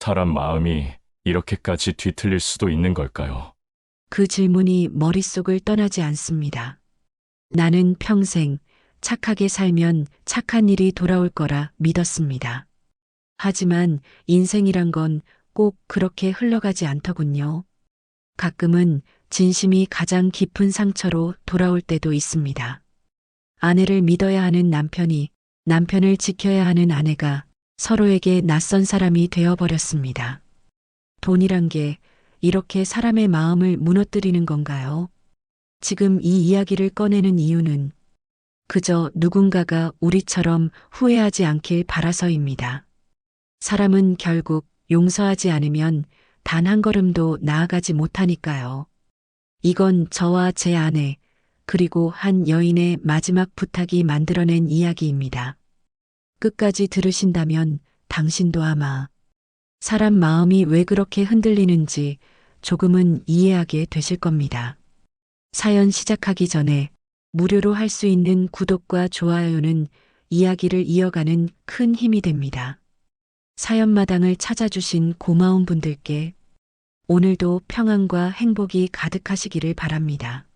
사람 마음이 이렇게까지 뒤틀릴 수도 있는 걸까요? 그 질문이 머릿속을 떠나지 않습니다. 나는 평생 착하게 살면 착한 일이 돌아올 거라 믿었습니다. 하지만 인생이란 건 꼭 그렇게 흘러가지 않더군요. 가끔은 진심이 가장 깊은 상처로 돌아올 때도 있습니다. 아내를 믿어야 하는 남편이 남편을 지켜야 하는 아내가 서로에게 낯선 사람이 되어버렸습니다. 돈이란 게 이렇게 사람의 마음을 무너뜨리는 건가요? 지금 이 이야기를 꺼내는 이유는 그저 누군가가 우리처럼 후회하지 않길 바라서입니다. 사람은 결국 용서하지 않으면 단 한 걸음도 나아가지 못하니까요. 이건 저와 제 아내, 그리고 한 여인의 마지막 부탁이 만들어낸 이야기입니다. 끝까지 들으신다면 당신도 아마 사람 마음이 왜 그렇게 흔들리는지 조금은 이해하게 되실 겁니다. 사연 시작하기 전에 무료로 할 수 있는 구독과 좋아요는 이야기를 이어가는 큰 힘이 됩니다. 사연마당을 찾아주신 고마운 분들께 오늘도 평안과 행복이 가득하시기를 바랍니다.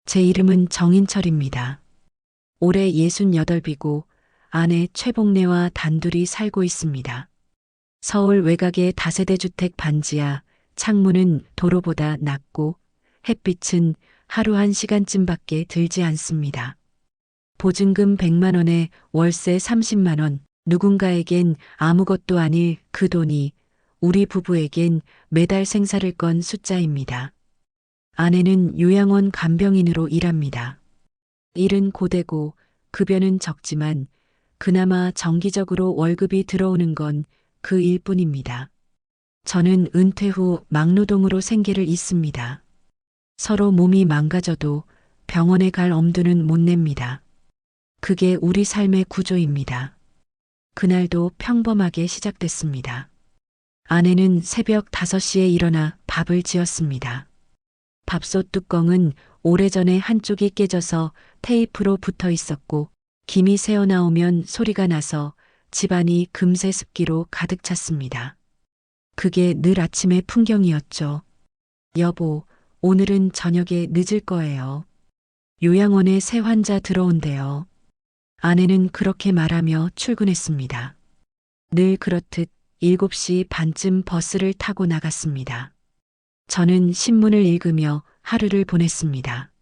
제 이름은 정인철입니다. 올해 68이고 아내 최복래와 단둘이 살고 있습니다. 서울 외곽의 다세대 주택 반지하, 창문은 도로보다 낮고 햇빛은 하루 1시간쯤밖에 들지 않습니다. 보증금 100만 원에 월세 30만 원, 누군가에겐 아무것도 아닐 그 돈이 우리 부부에겐 매달 생사를 건 숫자입니다. 아내는 요양원 간병인으로 일합니다. 일은 고되고 급여는 적지만 그나마 정기적으로 월급이 들어오는 건 그 일뿐입니다. 저는 은퇴 후 막노동으로 생계를 잇습니다. 서로 몸이 망가져도 병원에 갈 엄두는 못 냅니다. 그게 우리 삶의 구조입니다. 그날도 평범하게 시작됐습니다. 아내는 새벽 5시에 일어나 밥을 지었습니다. 밥솥 뚜껑은 오래전에 한쪽이 깨져서 테이프로 붙어 있었고 김이 새어나오면 소리가 나서 집안이 금세 습기로 가득 찼습니다. 그게 늘 아침의 풍경이었죠. 여보, 오늘은 저녁에 늦을 거예요. 요양원에 새 환자 들어온대요. 아내는 그렇게 말하며 출근했습니다. 늘 그렇듯 7시 반쯤 버스를 타고 나갔습니다. 저는 신문을 읽으며 하루를 보냈습니다.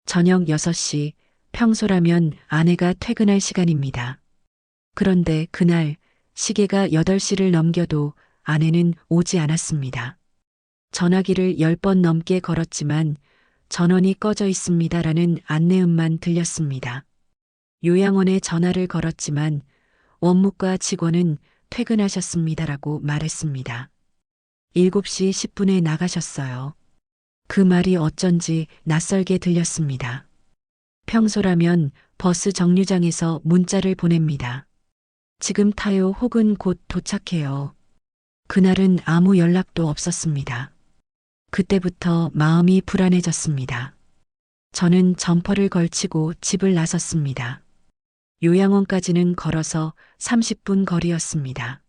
저녁 6시, 평소라면 아내가 퇴근할 시간입니다. 그런데 그날 시계가 8시를 넘겨도 아내는 오지 않았습니다. 전화기를 10번 넘게 걸었지만 전원이 꺼져 있습니다라는 안내음만 들렸습니다. 요양원에 전화를 걸었지만 원무과 직원은 퇴근하셨습니다라고 말했습니다. 7시 10분에 나가셨어요. 그 말이 어쩐지 낯설게 들렸습니다. 평소라면 버스 정류장에서 문자를 보냅니다. 지금 타요 혹은 곧 도착해요. 그날은 아무 연락도 없었습니다. 그때부터 마음이 불안해졌습니다. 저는 점퍼를 걸치고 집을 나섰습니다. 요양원까지는 걸어서 30분 거리였습니다.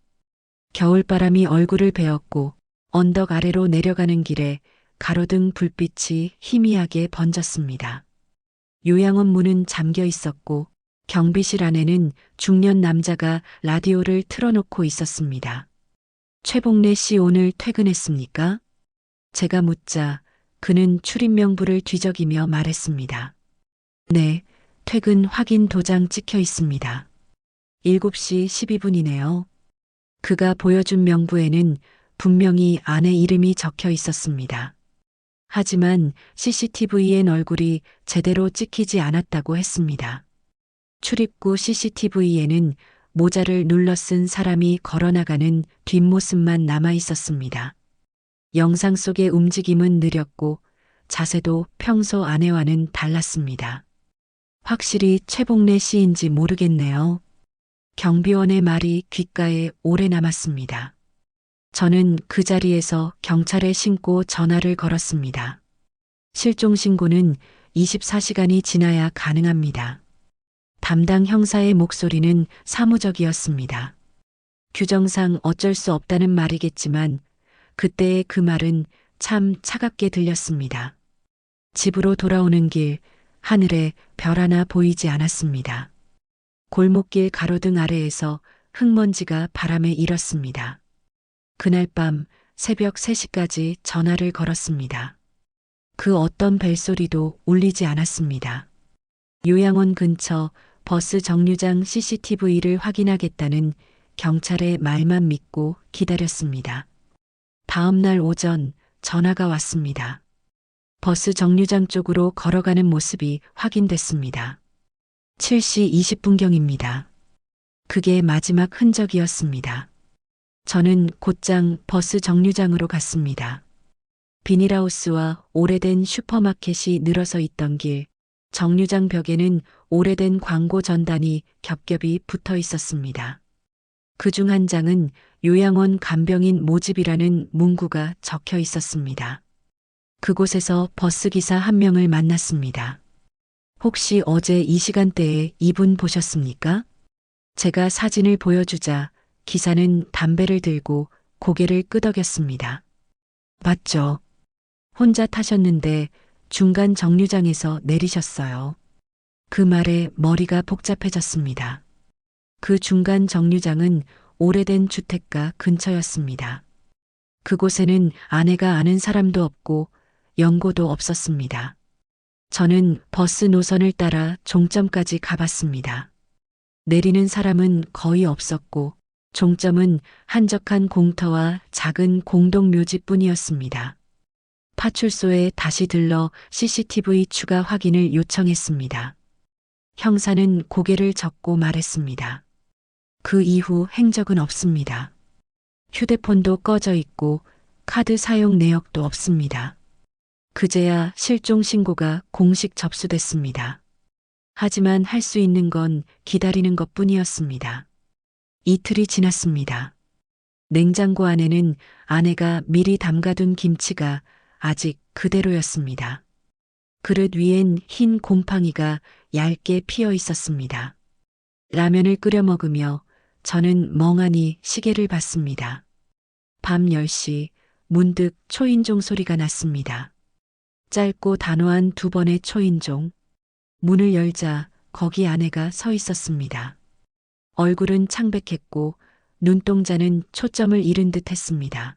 겨울바람이 얼굴을 베었고 언덕 아래로 내려가는 길에 가로등 불빛이 희미하게 번졌습니다. 요양원 문은 잠겨 있었고 경비실 안에는 중년 남자가 라디오를 틀어놓고 있었습니다. 최복래 씨 오늘 퇴근했습니까? 제가 묻자 그는 출입명부를 뒤적이며 말했습니다. 네, 퇴근 확인 도장 찍혀 있습니다. 7시 12분이네요. 그가 보여준 명부에는 분명히 아내 이름이 적혀 있었습니다. 하지만 CCTV엔 얼굴이 제대로 찍히지 않았다고 했습니다. 출입구 CCTV에는 모자를 눌러 쓴 사람이 걸어나가는 뒷모습만 남아 있었습니다. 영상 속의 움직임은 느렸고 자세도 평소 아내와는 달랐습니다. 확실히 최복래 씨인지 모르겠네요. 경비원의 말이 귓가에 오래 남았습니다. 저는 그 자리에서 경찰에 신고 전화를 걸었습니다. 실종 신고는 24시간이 지나야 가능합니다. 담당 형사의 목소리는 사무적이었습니다. 규정상 어쩔 수 없다는 말이겠지만 그때의 그 말은 참 차갑게 들렸습니다. 집으로 돌아오는 길, 하늘에 별 하나 보이지 않았습니다. 골목길 가로등 아래에서 흙먼지가 바람에 일었습니다. 그날 밤 새벽 3시까지 전화를 걸었습니다. 그 어떤 벨소리도 울리지 않았습니다. 요양원 근처 버스 정류장 CCTV를 확인하겠다는 경찰의 말만 믿고 기다렸습니다. 다음 날 오전 전화가 왔습니다. 버스 정류장 쪽으로 걸어가는 모습이 확인됐습니다. 7시 20분경입니다. 그게 마지막 흔적이었습니다. 저는 곧장 버스 정류장으로 갔습니다. 비닐하우스와 오래된 슈퍼마켓이 늘어서 있던 길, 정류장 벽에는 오래된 광고 전단이 겹겹이 붙어 있었습니다. 그중 한 장은 요양원 간병인 모집이라는 문구가 적혀 있었습니다. 그곳에서 버스기사 한 명을 만났습니다. 혹시 어제 이 시간대에 이분 보셨습니까? 제가 사진을 보여주자 기사는 담배를 들고 고개를 끄덕였습니다. 맞죠? 혼자 타셨는데 중간 정류장에서 내리셨어요. 그 말에 머리가 복잡해졌습니다. 그 중간 정류장은 오래된 주택가 근처였습니다. 그곳에는 아내가 아는 사람도 없고 연고도 없었습니다. 저는 버스 노선을 따라 종점까지 가봤습니다. 내리는 사람은 거의 없었고 종점은 한적한 공터와 작은 공동묘지뿐이었습니다. 파출소에 다시 들러 CCTV 추가 확인을 요청했습니다. 형사는 고개를 젓고 말했습니다. 그 이후 행적은 없습니다. 휴대폰도 꺼져 있고 카드 사용 내역도 없습니다. 그제야 실종 신고가 공식 접수됐습니다. 하지만 할 수 있는 건 기다리는 것뿐이었습니다. 이틀이 지났습니다. 냉장고 안에는 아내가 미리 담가둔 김치가 아직 그대로였습니다. 그릇 위엔 흰 곰팡이가 얇게 피어 있었습니다. 라면을 끓여 먹으며 저는 멍하니 시계를 봤습니다. 밤 10시 문득 초인종 소리가 났습니다. 짧고 단호한 2번의 초인종. 문을 열자 거기 아내가 서 있었습니다. 얼굴은 창백했고 눈동자는 초점을 잃은 듯 했습니다.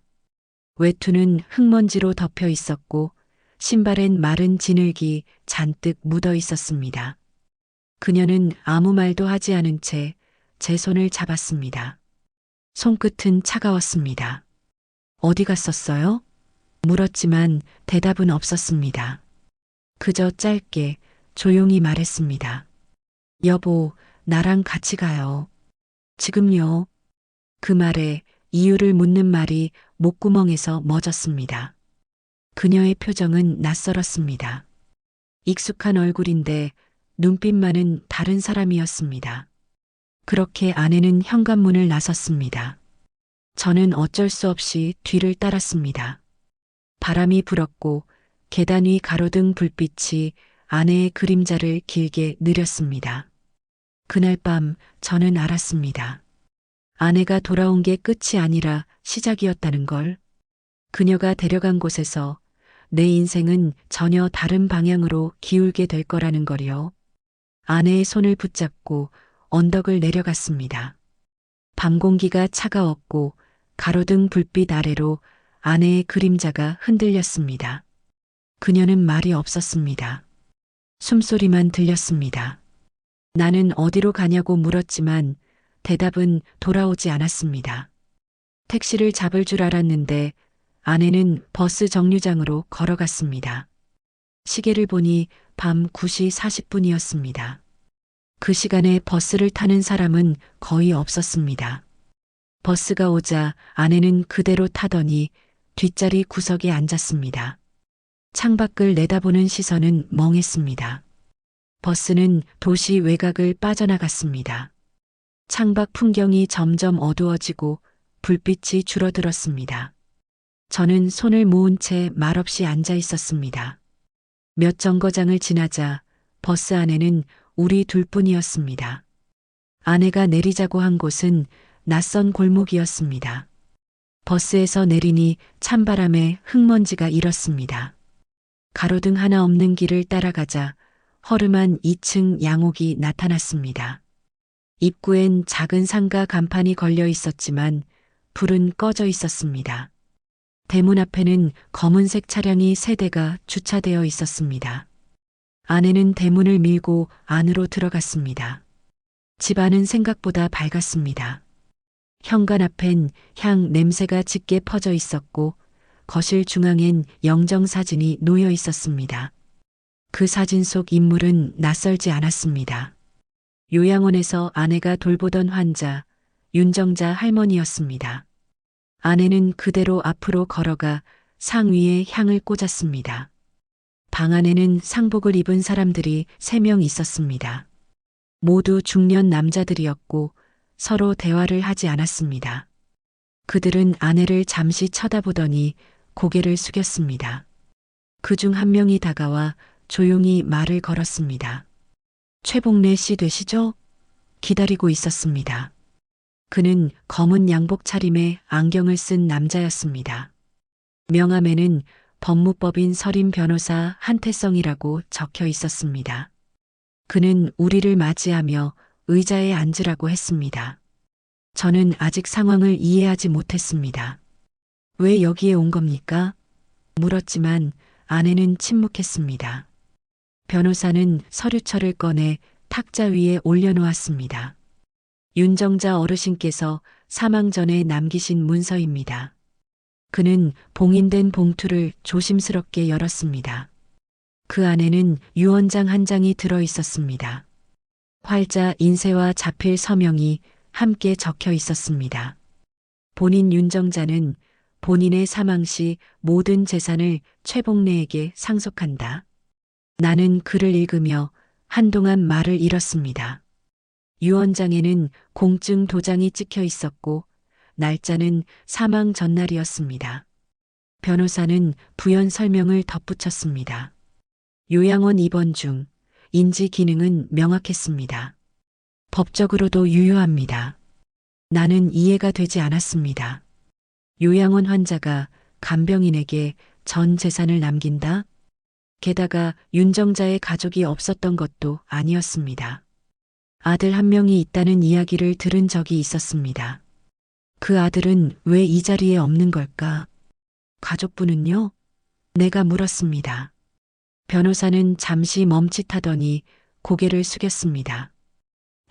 외투는 흙먼지로 덮여 있었고 신발엔 마른 진흙이 잔뜩 묻어 있었습니다. 그녀는 아무 말도 하지 않은 채 제 손을 잡았습니다. 손끝은 차가웠습니다. 어디 갔었어요? 물었지만 대답은 없었습니다. 그저 짧게 조용히 말했습니다. 여보, 나랑 같이 가요. 지금요? 그 말에 이유를 묻는 말이 목구멍에서 멎었습니다. 그녀의 표정은 낯설었습니다. 익숙한 얼굴인데 눈빛만은 다른 사람이었습니다. 그렇게 아내는 현관문을 나섰습니다. 저는 어쩔 수 없이 뒤를 따랐습니다. 바람이 불었고 계단 위 가로등 불빛이 아내의 그림자를 길게 느렸습니다. 그날 밤 저는 알았습니다. 아내가 돌아온 게 끝이 아니라 시작이었다는 걸. 그녀가 데려간 곳에서 내 인생은 전혀 다른 방향으로 기울게 될 거라는 걸요. 아내의 손을 붙잡고 언덕을 내려갔습니다. 밤 공기가 차가웠고 가로등 불빛 아래로 아내의 그림자가 흔들렸습니다. 그녀는 말이 없었습니다. 숨소리만 들렸습니다. 나는 어디로 가냐고 물었지만 대답은 돌아오지 않았습니다. 택시를 잡을 줄 알았는데 아내는 버스 정류장으로 걸어갔습니다. 시계를 보니 밤 9시 40분이었습니다. 그 시간에 버스를 타는 사람은 거의 없었습니다. 버스가 오자 아내는 그대로 타더니 뒷자리 구석에 앉았습니다. 창밖을 내다보는 시선은 멍했습니다. 버스는 도시 외곽을 빠져나갔습니다. 창밖 풍경이 점점 어두워지고 불빛이 줄어들었습니다. 저는 손을 모은 채 말없이 앉아 있었습니다. 몇 정거장을 지나자 버스 안에는 우리 둘뿐이었습니다. 아내가 내리자고 한 곳은 낯선 골목이었습니다. 버스에서 내리니 찬바람에 흙먼지가 일었습니다. 가로등 하나 없는 길을 따라가자 허름한 2층 양옥이 나타났습니다. 입구엔 작은 상가 간판이 걸려 있었지만 불은 꺼져 있었습니다. 대문 앞에는 검은색 차량이 3대가 주차되어 있었습니다. 아내는 대문을 밀고 안으로 들어갔습니다. 집 안은 생각보다 밝았습니다. 현관 앞엔 향 냄새가 짙게 퍼져 있었고 거실 중앙엔 영정 사진이 놓여 있었습니다. 그 사진 속 인물은 낯설지 않았습니다. 요양원에서 아내가 돌보던 환자 윤정자 할머니였습니다. 아내는 그대로 앞으로 걸어가 상 위에 향을 꽂았습니다. 방 안에는 상복을 입은 사람들이 3명 있었습니다. 모두 중년 남자들이었고 서로 대화를 하지 않았습니다. 그들은 아내를 잠시 쳐다보더니 고개를 숙였습니다. 그중 한 명이 다가와 조용히 말을 걸었습니다. 최복래 씨 되시죠? 기다리고 있었습니다. 그는 검은 양복 차림에 안경을 쓴 남자였습니다. 명함에는 법무법인 서림 변호사 한태성이라고 적혀 있었습니다. 그는 우리를 맞이하며 의자에 앉으라고 했습니다. 저는 아직 상황을 이해하지 못했습니다. 왜 여기에 온 겁니까? 물었지만 아내는 침묵했습니다. 변호사는 서류철을 꺼내 탁자 위에 올려놓았습니다. 윤정자 어르신께서 사망 전에 남기신 문서입니다. 그는 봉인된 봉투를 조심스럽게 열었습니다. 그 안에는 유언장 한 장이 들어 있었습니다. 활자 인쇄와 자필 서명이 함께 적혀 있었습니다. 본인 윤정자는 본인의 사망 시 모든 재산을 최복래에게 상속한다. 나는 글을 읽으며 한동안 말을 잃었습니다. 유언장에는 공증 도장이 찍혀 있었고 날짜는 사망 전날이었습니다. 변호사는 부연 설명을 덧붙였습니다. 요양원 입원 중 인지 기능은 명확했습니다. 법적으로도 유효합니다. 나는 이해가 되지 않았습니다. 요양원 환자가 간병인에게 전 재산을 남긴다? 게다가 윤정자의 가족이 없었던 것도 아니었습니다. 아들 한 명이 있다는 이야기를 들은 적이 있었습니다. 그 아들은 왜 이 자리에 없는 걸까? 가족분은요? 내가 물었습니다. 변호사는 잠시 멈칫하더니 고개를 숙였습니다.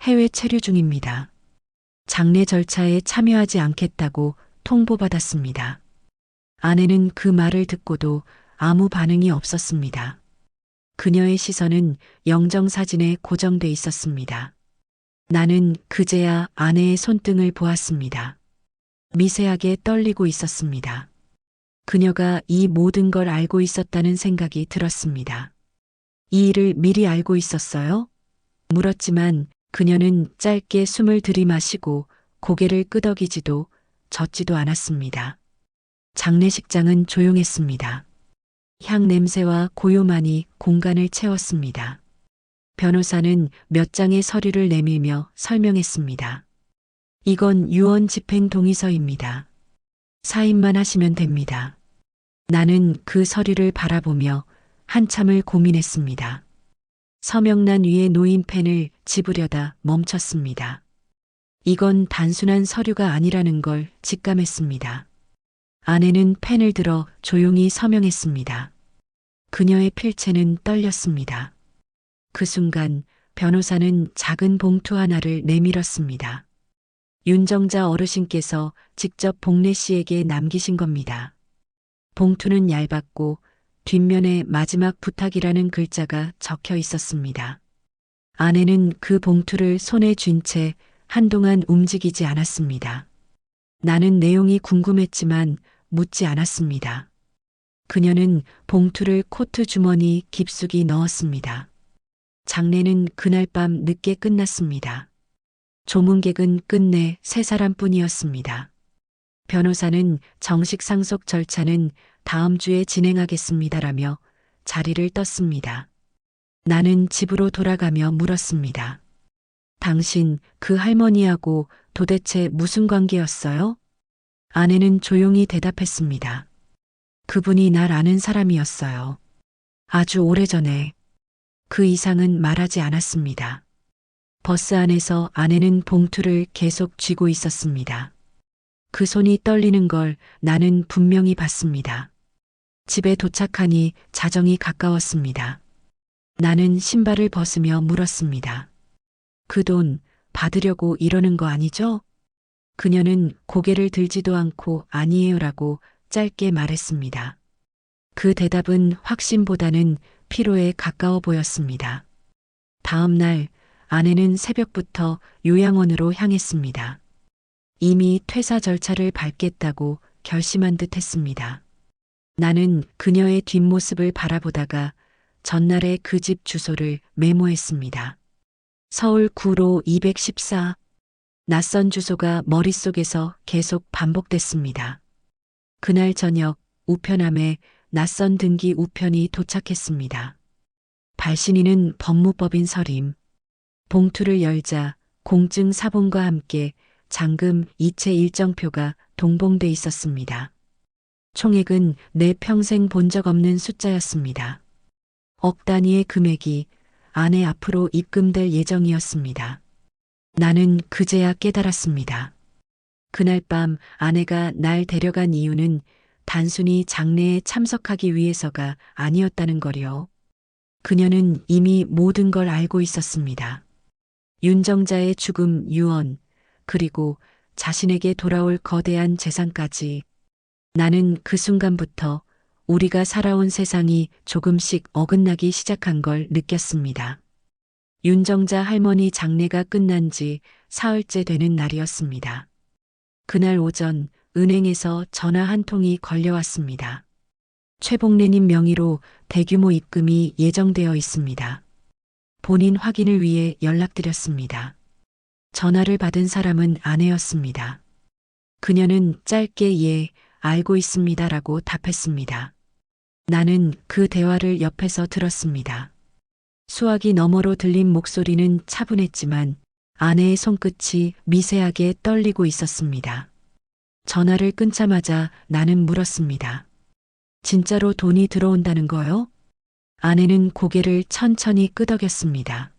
해외 체류 중입니다. 장례 절차에 참여하지 않겠다고 통보받았습니다. 아내는 그 말을 듣고도 아무 반응이 없었습니다. 그녀의 시선은 영정 사진에 고정돼 있었습니다. 나는 그제야 아내의 손등을 보았습니다. 미세하게 떨리고 있었습니다. 그녀가 이 모든 걸 알고 있었다는 생각이 들었습니다. 이 일을 미리 알고 있었어요? 물었지만 그녀는 짧게 숨을 들이마시고 고개를 끄덕이지도 젓지도 않았습니다. 장례식장은 조용했습니다. 향 냄새와 고요만이 공간을 채웠습니다. 변호사는 몇 장의 서류를 내밀며 설명했습니다. 이건 유언 집행 동의서입니다. 사인만 하시면 됩니다. 나는 그 서류를 바라보며 한참을 고민했습니다. 서명란 위에 놓인 펜을 집으려다 멈췄습니다. 이건 단순한 서류가 아니라는 걸 직감했습니다. 아내는 펜을 들어 조용히 서명했습니다. 그녀의 필체는 떨렸습니다. 그 순간 변호사는 작은 봉투 하나를 내밀었습니다. 윤정자 어르신께서 직접 복래 씨에게 남기신 겁니다. 봉투는 얇았고 뒷면에 마지막 부탁이라는 글자가 적혀 있었습니다. 아내는 그 봉투를 손에 쥔 채 한동안 움직이지 않았습니다. 나는 내용이 궁금했지만 묻지 않았습니다. 그녀는 봉투를 코트 주머니 깊숙이 넣었습니다. 장례는 그날 밤 늦게 끝났습니다. 조문객은 끝내 3사람뿐이었습니다. 변호사는 정식 상속 절차는 다음 주에 진행하겠습니다라며 자리를 떴습니다. 나는 집으로 돌아가며 물었습니다. 당신 그 할머니하고 도대체 무슨 관계였어요? 아내는 조용히 대답했습니다. 그분이 날 아는 사람이었어요. 아주 오래전에. 그 이상은 말하지 않았습니다. 버스 안에서 아내는 봉투를 계속 쥐고 있었습니다. 그 손이 떨리는 걸 나는 분명히 봤습니다. 집에 도착하니 자정이 가까웠습니다. 나는 신발을 벗으며 물었습니다. 그 돈 받으려고 이러는 거 아니죠? 그녀는 고개를 들지도 않고 아니에요라고 짧게 말했습니다. 그 대답은 확신보다는 피로에 가까워 보였습니다. 다음 날 아내는 새벽부터 요양원으로 향했습니다. 이미 퇴사 절차를 밟겠다고 결심한 듯 했습니다. 나는 그녀의 뒷모습을 바라보다가 전날의 그 집 주소를 메모했습니다. 서울 구로 214. 낯선 주소가 머릿속에서 계속 반복됐습니다. 그날 저녁 우편함에 낯선 등기 우편이 도착했습니다. 발신인은 법무법인 서림. 봉투를 열자 공증 사본과 함께 잔금 이체 일정표가 동봉돼 있었습니다. 총액은 내 평생 본 적 없는 숫자였습니다. 억 단위의 금액이 아내 앞으로 입금될 예정이었습니다. 나는 그제야 깨달았습니다. 그날 밤 아내가 날 데려간 이유는 단순히 장례에 참석하기 위해서가 아니었다는 거요. 그녀는 이미 모든 걸 알고 있었습니다. 윤정자의 죽음 유언, 그리고 자신에게 돌아올 거대한 재산까지. 나는 그 순간부터 우리가 살아온 세상이 조금씩 어긋나기 시작한 걸 느꼈습니다. 윤정자 할머니 장례가 끝난 지 사흘째 되는 날이었습니다. 그날 오전 은행에서 전화 한 통이 걸려왔습니다. 최복래님 명의로 대규모 입금이 예정되어 있습니다. 본인 확인을 위해 연락드렸습니다. 전화를 받은 사람은 아내였습니다. 그녀는 짧게 예, 알고 있습니다라고 답했습니다. 나는 그 대화를 옆에서 들었습니다. 수화기 너머로 들린 목소리는 차분했지만 아내의 손끝이 미세하게 떨리고 있었습니다. 전화를 끊자마자 나는 물었습니다. 진짜로 돈이 들어온다는 거요? 아내는 고개를 천천히 끄덕였습니다.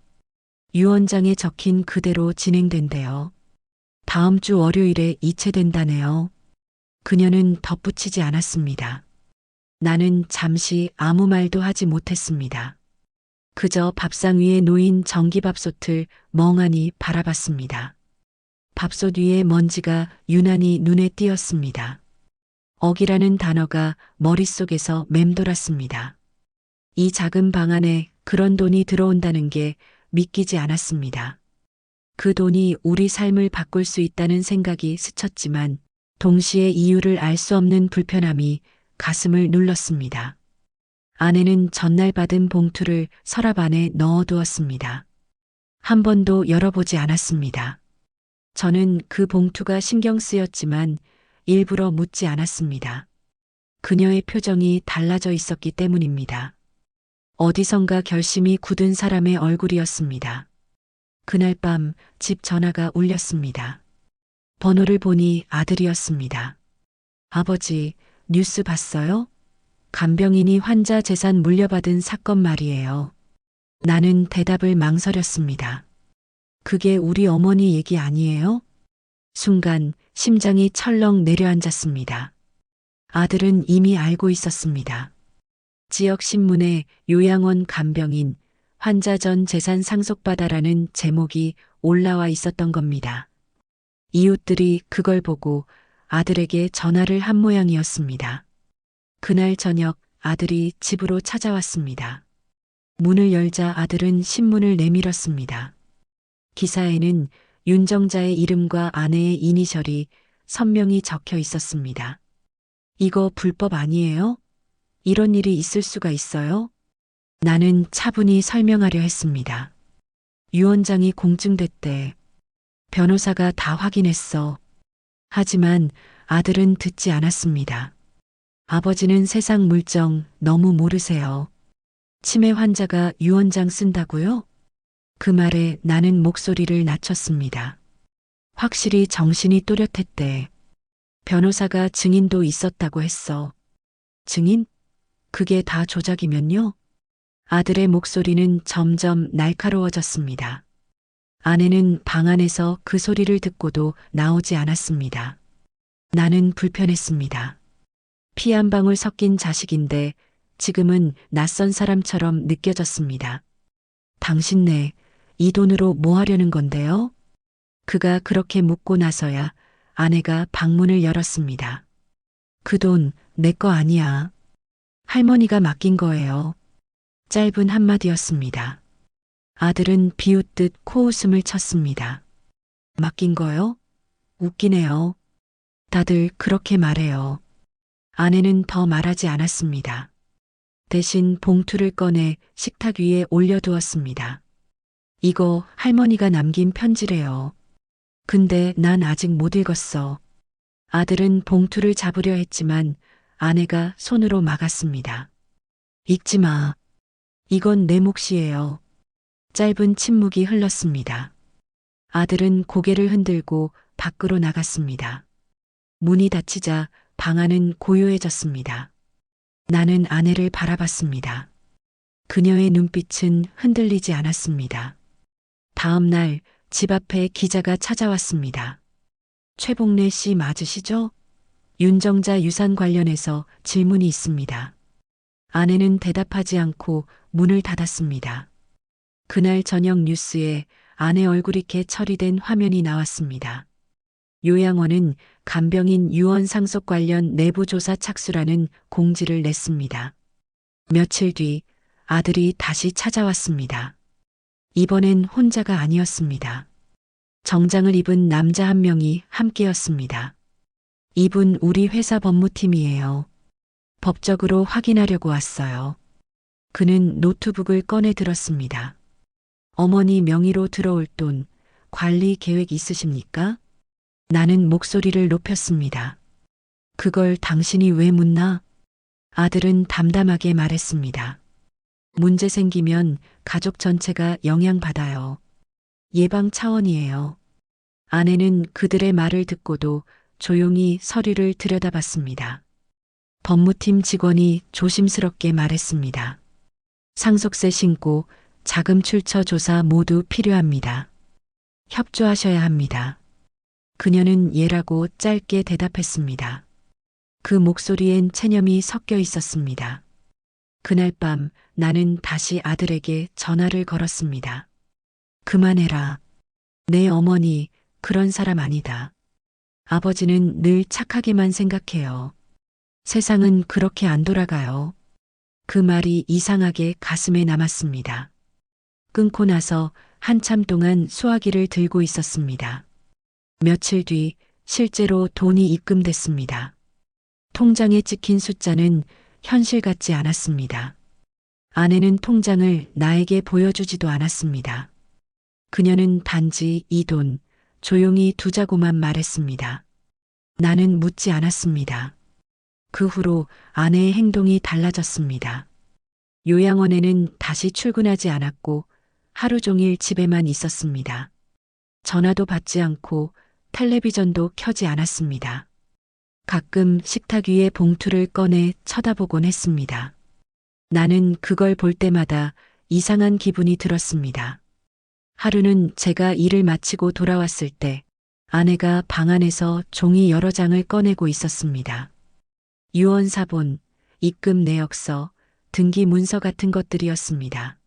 유언장에 적힌 그대로 진행된대요. 다음 주 월요일에 이체된다네요. 그녀는 덧붙이지 않았습니다. 나는 잠시 아무 말도 하지 못했습니다. 그저 밥상 위에 놓인 전기밥솥을 멍하니 바라봤습니다. 밥솥 위에 먼지가 유난히 눈에 띄었습니다. 억이라는 단어가 머릿속에서 맴돌았습니다. 이 작은 방 안에 그런 돈이 들어온다는 게 믿기지 않았습니다. 그 돈이 우리 삶을 바꿀 수 있다는 생각이 스쳤지만 동시에 이유를 알 수 없는 불편함이 가슴을 눌렀습니다. 아내는 전날 받은 봉투를 서랍 안에 넣어두었습니다. 한 번도 열어보지 않았습니다. 저는 그 봉투가 신경 쓰였지만 일부러 묻지 않았습니다. 그녀의 표정이 달라져 있었기 때문입니다. 어디선가 결심이 굳은 사람의 얼굴이었습니다. 그날 밤 집 전화가 울렸습니다. 번호를 보니 아들이었습니다. 아버지, 뉴스 봤어요? 간병인이 환자 재산 물려받은 사건 말이에요. 나는 대답을 망설였습니다. 그게 우리 어머니 얘기 아니에요? 순간 심장이 철렁 내려앉았습니다. 아들은 이미 알고 있었습니다. 지역 신문에 요양원 간병인 환자 전 재산 상속받아라는 제목이 올라와 있었던 겁니다. 이웃들이 그걸 보고 아들에게 전화를 한 모양이었습니다. 그날 저녁 아들이 집으로 찾아왔습니다. 문을 열자 아들은 신문을 내밀었습니다. 기사에는 윤정자의 이름과 아내의 이니셜이 선명히 적혀 있었습니다. 이거 불법 아니에요? 이런 일이 있을 수가 있어요? 나는 차분히 설명하려 했습니다. 유언장이 공증됐대. 변호사가 다 확인했어. 하지만 아들은 듣지 않았습니다. 아버지는 세상 물정 너무 모르세요. 치매 환자가 유언장 쓴다고요? 그 말에 나는 목소리를 낮췄습니다. 확실히 정신이 또렷했대. 변호사가 증인도 있었다고 했어. 증인? 그게 다 조작이면요? 아들의 목소리는 점점 날카로워졌습니다. 아내는 방 안에서 그 소리를 듣고도 나오지 않았습니다. 나는 불편했습니다. 피 한 방울 섞인 자식인데 지금은 낯선 사람처럼 느껴졌습니다. 당신네, 이 돈으로 뭐 하려는 건데요? 그가 그렇게 묻고 나서야 아내가 방문을 열었습니다. 그 돈 내 거 아니야. 할머니가 맡긴 거예요. 짧은 한마디였습니다. 아들은 비웃듯 코웃음을 쳤습니다. 맡긴 거요? 웃기네요. 다들 그렇게 말해요. 아내는 더 말하지 않았습니다. 대신 봉투를 꺼내 식탁 위에 올려두었습니다. 이거 할머니가 남긴 편지래요. 근데 난 아직 못 읽었어. 아들은 봉투를 잡으려 했지만 아내가 손으로 막았습니다. 읽지 마. 이건 내 몫이에요. 짧은 침묵이 흘렀습니다. 아들은 고개를 흔들고 밖으로 나갔습니다. 문이 닫히자 방 안은 고요해졌습니다. 나는 아내를 바라봤습니다. 그녀의 눈빛은 흔들리지 않았습니다. 다음 날 집 앞에 기자가 찾아왔습니다. 최복래 씨 맞으시죠? 윤정자 유산 관련해서 질문이 있습니다. 아내는 대답하지 않고 문을 닫았습니다. 그날 저녁 뉴스에 아내 얼굴이 개 처리된 화면이 나왔습니다. 요양원은 간병인 유언 상속 관련 내부조사 착수라는 공지를 냈습니다. 며칠 뒤 아들이 다시 찾아왔습니다. 이번엔 혼자가 아니었습니다. 정장을 입은 남자 한 명이 함께였습니다. 이분 우리 회사 법무팀이에요. 법적으로 확인하려고 왔어요. 그는 노트북을 꺼내 들었습니다. 어머니 명의로 들어올 돈 관리 계획 있으십니까? 나는 목소리를 높였습니다. 그걸 당신이 왜 묻나? 아들은 담담하게 말했습니다. 문제 생기면 가족 전체가 영향받아요. 예방 차원이에요. 아내는 그들의 말을 듣고도 조용히 서류를 들여다봤습니다. 법무팀 직원이 조심스럽게 말했습니다. 상속세 신고, 자금 출처 조사 모두 필요합니다. 협조하셔야 합니다. 그녀는 예라고 짧게 대답했습니다. 그 목소리엔 체념이 섞여 있었습니다. 그날 밤 나는 다시 아들에게 전화를 걸었습니다. 그만해라. 내 어머니 그런 사람 아니다. 아버지는 늘 착하게만 생각해요. 세상은 그렇게 안 돌아가요. 그 말이 이상하게 가슴에 남았습니다. 끊고 나서 한참 동안 수화기를 들고 있었습니다. 며칠 뒤 실제로 돈이 입금됐습니다. 통장에 찍힌 숫자는 현실 같지 않았습니다. 아내는 통장을 나에게 보여주지도 않았습니다. 그녀는 단지 이 돈 조용히 두자고만 말했습니다. 나는 묻지 않았습니다. 그 후로 아내의 행동이 달라졌습니다. 요양원에는 다시 출근하지 않았고 하루 종일 집에만 있었습니다. 전화도 받지 않고 텔레비전도 켜지 않았습니다. 가끔 식탁 위에 봉투를 꺼내 쳐다보곤 했습니다. 나는 그걸 볼 때마다 이상한 기분이 들었습니다. 하루는 제가 일을 마치고 돌아왔을 때 아내가 방 안에서 종이 여러 장을 꺼내고 있었습니다. 유언사본, 입금 내역서, 등기 문서 같은 것들이었습니다.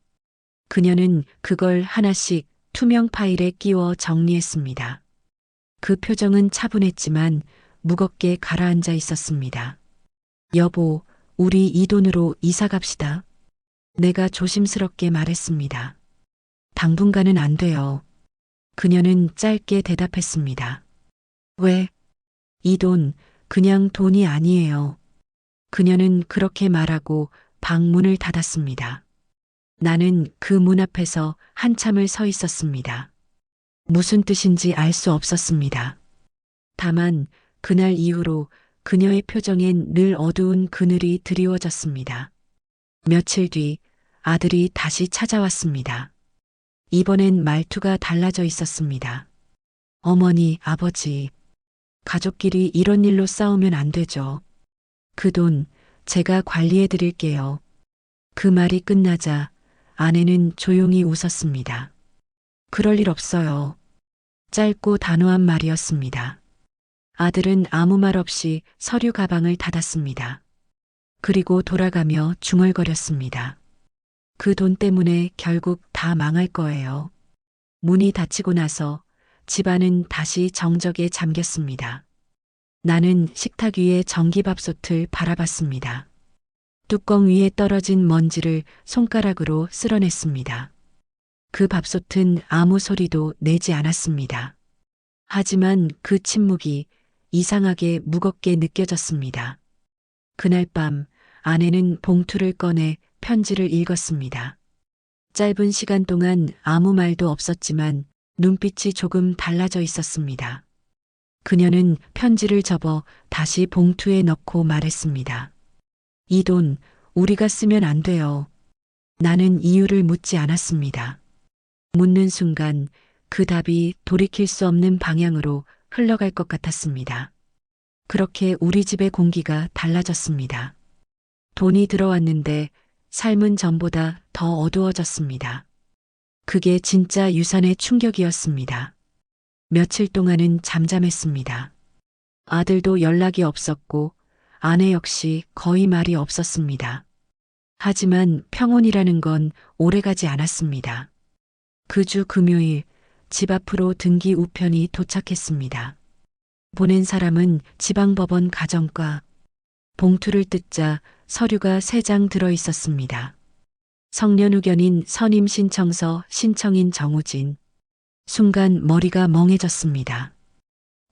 그녀는 그걸 하나씩 투명 파일에 끼워 정리했습니다. 그 표정은 차분했지만 무겁게 가라앉아 있었습니다. 여보, 우리 이 돈으로 이사 갑시다. 내가 조심스럽게 말했습니다. 당분간은 안 돼요. 그녀는 짧게 대답했습니다. 왜? 이 돈, 그냥 돈이 아니에요. 그녀는 그렇게 말하고 방 문을 닫았습니다. 나는 그 문 앞에서 한참을 서 있었습니다. 무슨 뜻인지 알 수 없었습니다. 다만 그날 이후로 그녀의 표정엔 늘 어두운 그늘이 드리워졌습니다. 며칠 뒤 아들이 다시 찾아왔습니다. 이번엔 말투가 달라져 있었습니다. 어머니, 아버지. 가족끼리 이런 일로 싸우면 안 되죠. 그 돈 제가 관리해 드릴게요. 그 말이 끝나자 아내는 조용히 웃었습니다. 그럴 일 없어요. 짧고 단호한 말이었습니다. 아들은 아무 말 없이 서류 가방을 닫았습니다. 그리고 돌아가며 중얼거렸습니다. 그 돈 때문에 결국 다 망할 거예요. 문이 닫히고 나서 집안은 다시 정적에 잠겼습니다. 나는 식탁 위에 전기밥솥을 바라봤습니다. 뚜껑 위에 떨어진 먼지를 손가락으로 쓸어냈습니다. 그 밥솥은 아무 소리도 내지 않았습니다. 하지만 그 침묵이 이상하게 무겁게 느껴졌습니다. 그날 밤 아내는 봉투를 꺼내 편지를 읽었습니다. 짧은 시간 동안 아무 말도 없었지만 눈빛이 조금 달라져 있었습니다. 그녀는 편지를 접어 다시 봉투에 넣고 말했습니다. 이 돈 우리가 쓰면 안 돼요. 나는 이유를 묻지 않았습니다. 묻는 순간 그 답이 돌이킬 수 없는 방향으로 흘러갈 것 같았습니다. 그렇게 우리 집의 공기가 달라졌습니다. 돈이 들어왔는데 삶은 전보다 더 어두워졌습니다. 그게 진짜 유산의 충격이었습니다. 며칠 동안은 잠잠했습니다. 아들도 연락이 없었고 아내 역시 거의 말이 없었습니다. 하지만 평온이라는 건 오래가지 않았습니다. 그 주 금요일 집 앞으로 등기 우편이 도착했습니다. 보낸 사람은 지방법원 가정과. 봉투를 뜯자 서류가 3장 들어 있었습니다. 성년 후견인 선임 신청서 신청인 정우진. 순간 머리가 멍해졌습니다.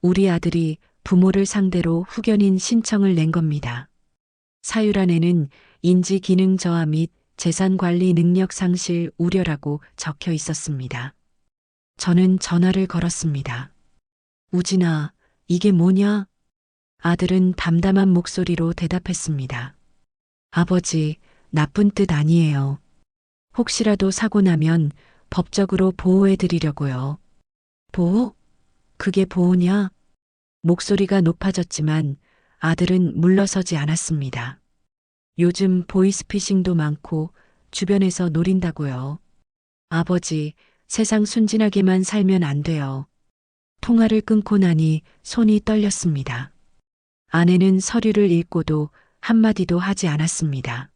우리 아들이 부모를 상대로 후견인 신청을 낸 겁니다. 사유란에는 인지 기능 저하 및 재산 관리 능력 상실 우려라고 적혀 있었습니다. 저는 전화를 걸었습니다. 우진아, 이게 뭐냐? 아들은 담담한 목소리로 대답했습니다. 아버지, 나쁜 뜻 아니에요. 혹시라도 사고 나면 법적으로 보호해 드리려고요. 보호? 그게 보호냐? 목소리가 높아졌지만 아들은 물러서지 않았습니다. 요즘 보이스피싱도 많고 주변에서 노린다고요. 아버지, 세상 순진하게만 살면 안 돼요. 통화를 끊고 나니 손이 떨렸습니다. 아내는 서류를 읽고도 한마디도 하지 않았습니다.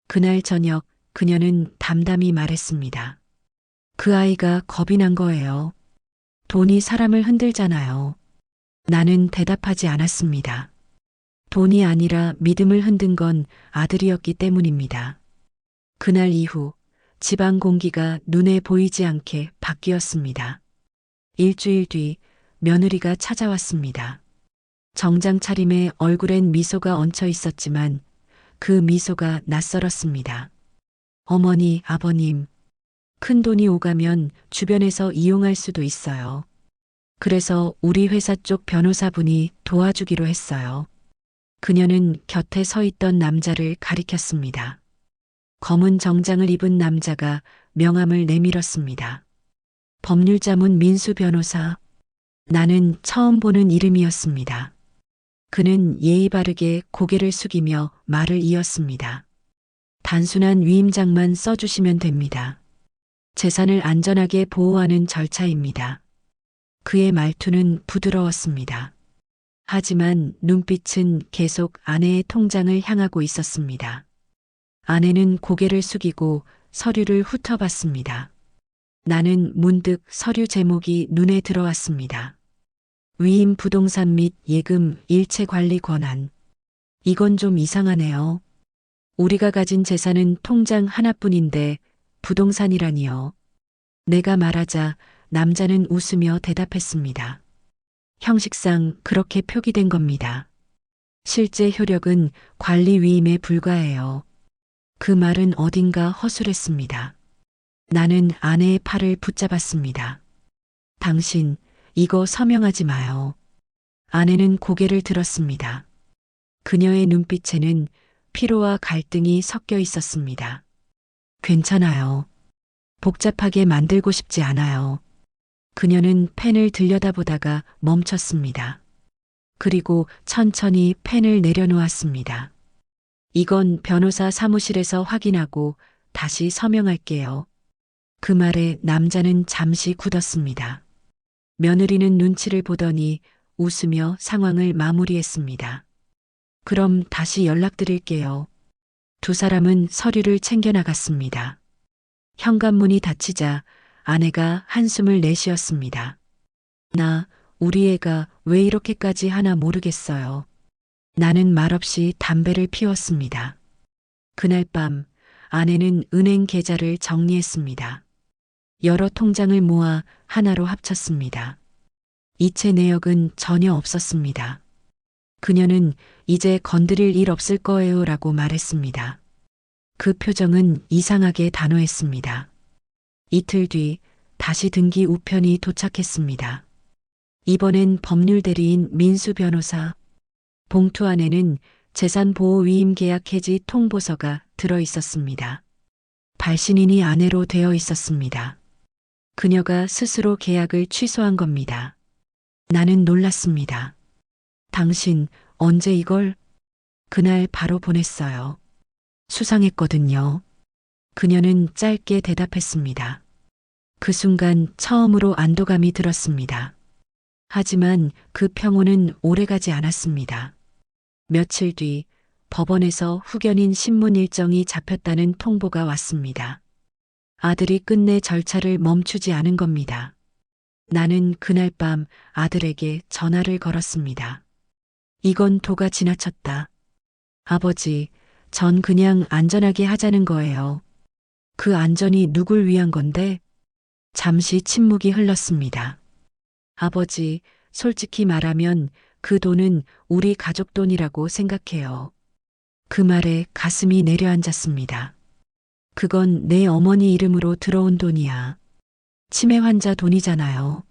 그날 저녁 그녀는 담담히 말했습니다. 그 아이가 겁이 난 거예요. 돈이 사람을 흔들잖아요. 나는 대답하지 않았습니다. 돈이 아니라 믿음을 흔든 건 아들이었기 때문입니다. 그날 이후 집안 공기가 눈에 보이지 않게 바뀌었습니다. 일주일 뒤 며느리가 찾아왔습니다. 정장 차림에 얼굴엔 미소가 얹혀 있었지만 그 미소가 낯설었습니다. 어머니, 아버님, 큰 돈이 오가면 주변에서 이용할 수도 있어요. 그래서 우리 회사 쪽 변호사분이 도와주기로 했어요. 그녀는 곁에 서 있던 남자를 가리켰습니다. 검은 정장을 입은 남자가 명함을 내밀었습니다. 법률자문 민수 변호사. 나는 처음 보는 이름이었습니다. 그는 예의 바르게 고개를 숙이며 말을 이었습니다. 단순한 위임장만 써주시면 됩니다. 재산을 안전하게 보호하는 절차입니다. 그의 말투는 부드러웠습니다. 하지만 눈빛은 계속 아내의 통장을 향하고 있었습니다. 아내는 고개를 숙이고 서류를 훑어봤습니다. 나는 문득 서류 제목이 눈에 들어왔습니다. 위임 부동산 및 예금 일체 관리 권한. 이건 좀 이상하네요. 우리가 가진 재산은 통장 하나뿐인데 부동산이라니요. 내가 말하자 남자는 웃으며 대답했습니다. 형식상 그렇게 표기된 겁니다. 실제 효력은 관리 위임에 불과해요. 그 말은 어딘가 허술했습니다. 나는 아내의 팔을 붙잡았습니다. 당신, 이거 서명하지 마요. 아내는 고개를 들었습니다. 그녀의 눈빛에는 피로와 갈등이 섞여 있었습니다. 괜찮아요. 복잡하게 만들고 싶지 않아요. 그녀는 펜을 들여다보다가 멈췄습니다. 그리고 천천히 펜을 내려놓았습니다. 이건 변호사 사무실에서 확인하고 다시 서명할게요. 그 말에 남자는 잠시 굳었습니다. 며느리는 눈치를 보더니 웃으며 상황을 마무리했습니다. 그럼 다시 연락드릴게요. 두 사람은 서류를 챙겨 나갔습니다. 현관문이 닫히자 아내가 한숨을 내쉬었습니다. 우리 애가 왜 이렇게까지 하나 모르겠어요. 나는 말없이 담배를 피웠습니다. 그날 밤 아내는 은행 계좌를 정리했습니다. 여러 통장을 모아 하나로 합쳤습니다. 이체 내역은 전혀 없었습니다. 그녀는 이제 건드릴 일 없을 거예요 라고 말했습니다. 그 표정은 이상하게 단호했습니다. 이틀 뒤 다시 등기 우편이 도착했습니다. 이번엔 법률 대리인 민수 변호사. 봉투 안에는 재산보호위임계약 해지 통보서가 들어 있었습니다. 발신인이 아내로 되어 있었습니다. 그녀가 스스로 계약을 취소한 겁니다. 나는 놀랐습니다. 당신 언제 이걸? 그날 바로 보냈어요. 수상했거든요. 그녀는 짧게 대답했습니다. 그 순간 처음으로 안도감이 들었습니다. 하지만 그 평온은 오래가지 않았습니다. 며칠 뒤 법원에서 후견인 신문 일정이 잡혔다는 통보가 왔습니다. 아들이 끝내 절차를 멈추지 않은 겁니다. 나는 그날 밤 아들에게 전화를 걸었습니다. 이건 도가 지나쳤다. 아버지, 전 그냥 안전하게 하자는 거예요. 그 안전이 누굴 위한 건데? 잠시 침묵이 흘렀습니다. 아버지, 솔직히 말하면 그 돈은 우리 가족 돈이라고 생각해요. 그 말에 가슴이 내려앉았습니다. 그건 내 어머니 이름으로 들어온 돈이야. 치매 환자 돈이잖아요.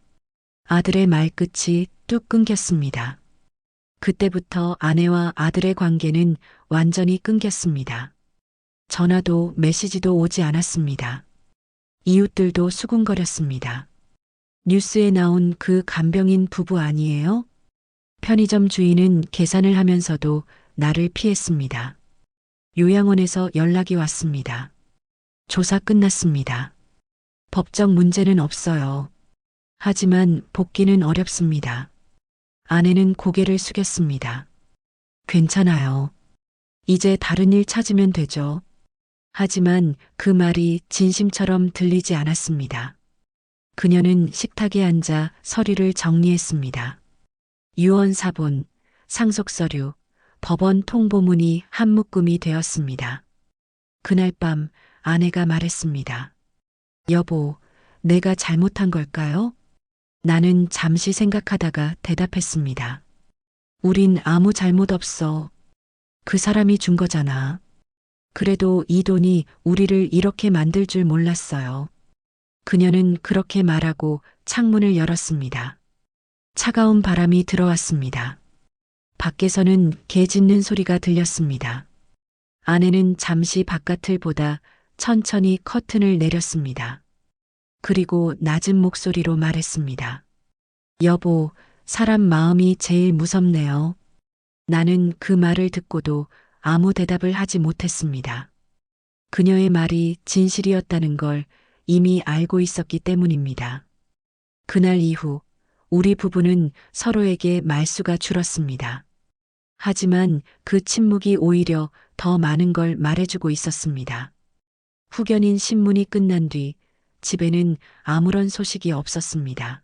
아들의 말끝이 뚝 끊겼습니다. 그때부터 아내와 아들의 관계는 완전히 끊겼습니다. 전화도 메시지도 오지 않았습니다. 이웃들도 수군거렸습니다. 뉴스에 나온 그 간병인 부부 아니에요? 편의점 주인은 계산을 하면서도 나를 피했습니다. 요양원에서 연락이 왔습니다. 조사 끝났습니다. 법적 문제는 없어요. 하지만 복귀는 어렵습니다. 아내는 고개를 숙였습니다. 괜찮아요. 이제 다른 일 찾으면 되죠. 하지만 그 말이 진심처럼 들리지 않았습니다. 그녀는 식탁에 앉아 서류를 정리했습니다. 유언 사본, 상속 서류, 법원 통보문이 한 묶음이 되었습니다. 그날 밤 아내가 말했습니다. 여보, 내가 잘못한 걸까요? 나는 잠시 생각하다가 대답했습니다. 우린 아무 잘못 없어. 그 사람이 준 거잖아. 그래도 이 돈이 우리를 이렇게 만들 줄 몰랐어요. 그녀는 그렇게 말하고 창문을 열었습니다. 차가운 바람이 들어왔습니다. 밖에서는 개 짖는 소리가 들렸습니다. 아내는 잠시 바깥을 보다 천천히 커튼을 내렸습니다. 그리고 낮은 목소리로 말했습니다. 여보, 사람 마음이 제일 무섭네요. 나는 그 말을 듣고도 아무 대답을 하지 못했습니다. 그녀의 말이 진실이었다는 걸 이미 알고 있었기 때문입니다. 그날 이후 우리 부부는 서로에게 말수가 줄었습니다. 하지만 그 침묵이 오히려 더 많은 걸 말해주고 있었습니다. 후견인 신문이 끝난 뒤 집에는 아무런 소식이 없었습니다.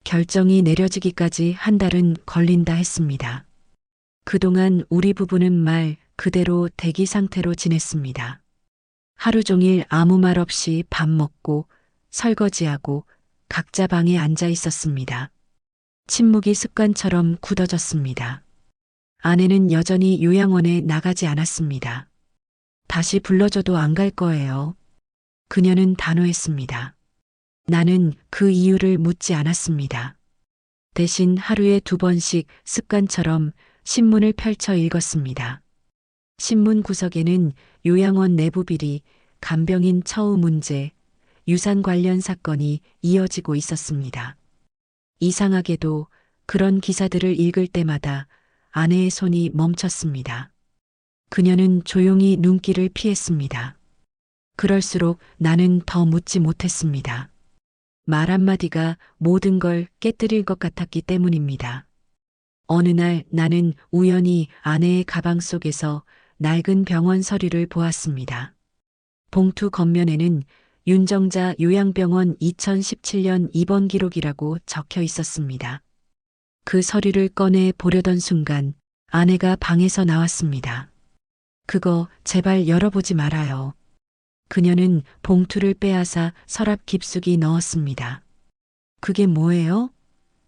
결정이 내려지기까지 한 달은 걸린다 했습니다. 그동안 우리 부부는 말 그대로 대기 상태로 지냈습니다. 하루 종일 아무 말 없이 밥 먹고 설거지하고 각자 방에 앉아 있었습니다. 침묵이 습관처럼 굳어졌습니다. 아내는 여전히 요양원에 나가지 않았습니다. 다시 불러줘도 안 갈 거예요. 그녀는 단호했습니다. 나는 그 이유를 묻지 않았습니다. 대신 하루에 2번씩 습관처럼 신문을 펼쳐 읽었습니다. 신문 구석에는 요양원 내부 비리, 간병인 처우 문제, 유산 관련 사건이 이어지고 있었습니다. 이상하게도 그런 기사들을 읽을 때마다 아내의 손이 멈췄습니다. 그녀는 조용히 눈길을 피했습니다. 그럴수록 나는 더 묻지 못했습니다. 말 한마디가 모든 걸 깨뜨릴 것 같았기 때문입니다. 어느 날 나는 우연히 아내의 가방 속에서 낡은 병원 서류를 보았습니다. 봉투 겉면에는 윤정자 요양병원 2017년 입원 기록이라고 적혀 있었습니다. 그 서류를 꺼내 보려던 순간 아내가 방에서 나왔습니다. 그거 제발 열어보지 말아요. 그녀는 봉투를 빼앗아 서랍 깊숙이 넣었습니다. 그게 뭐예요?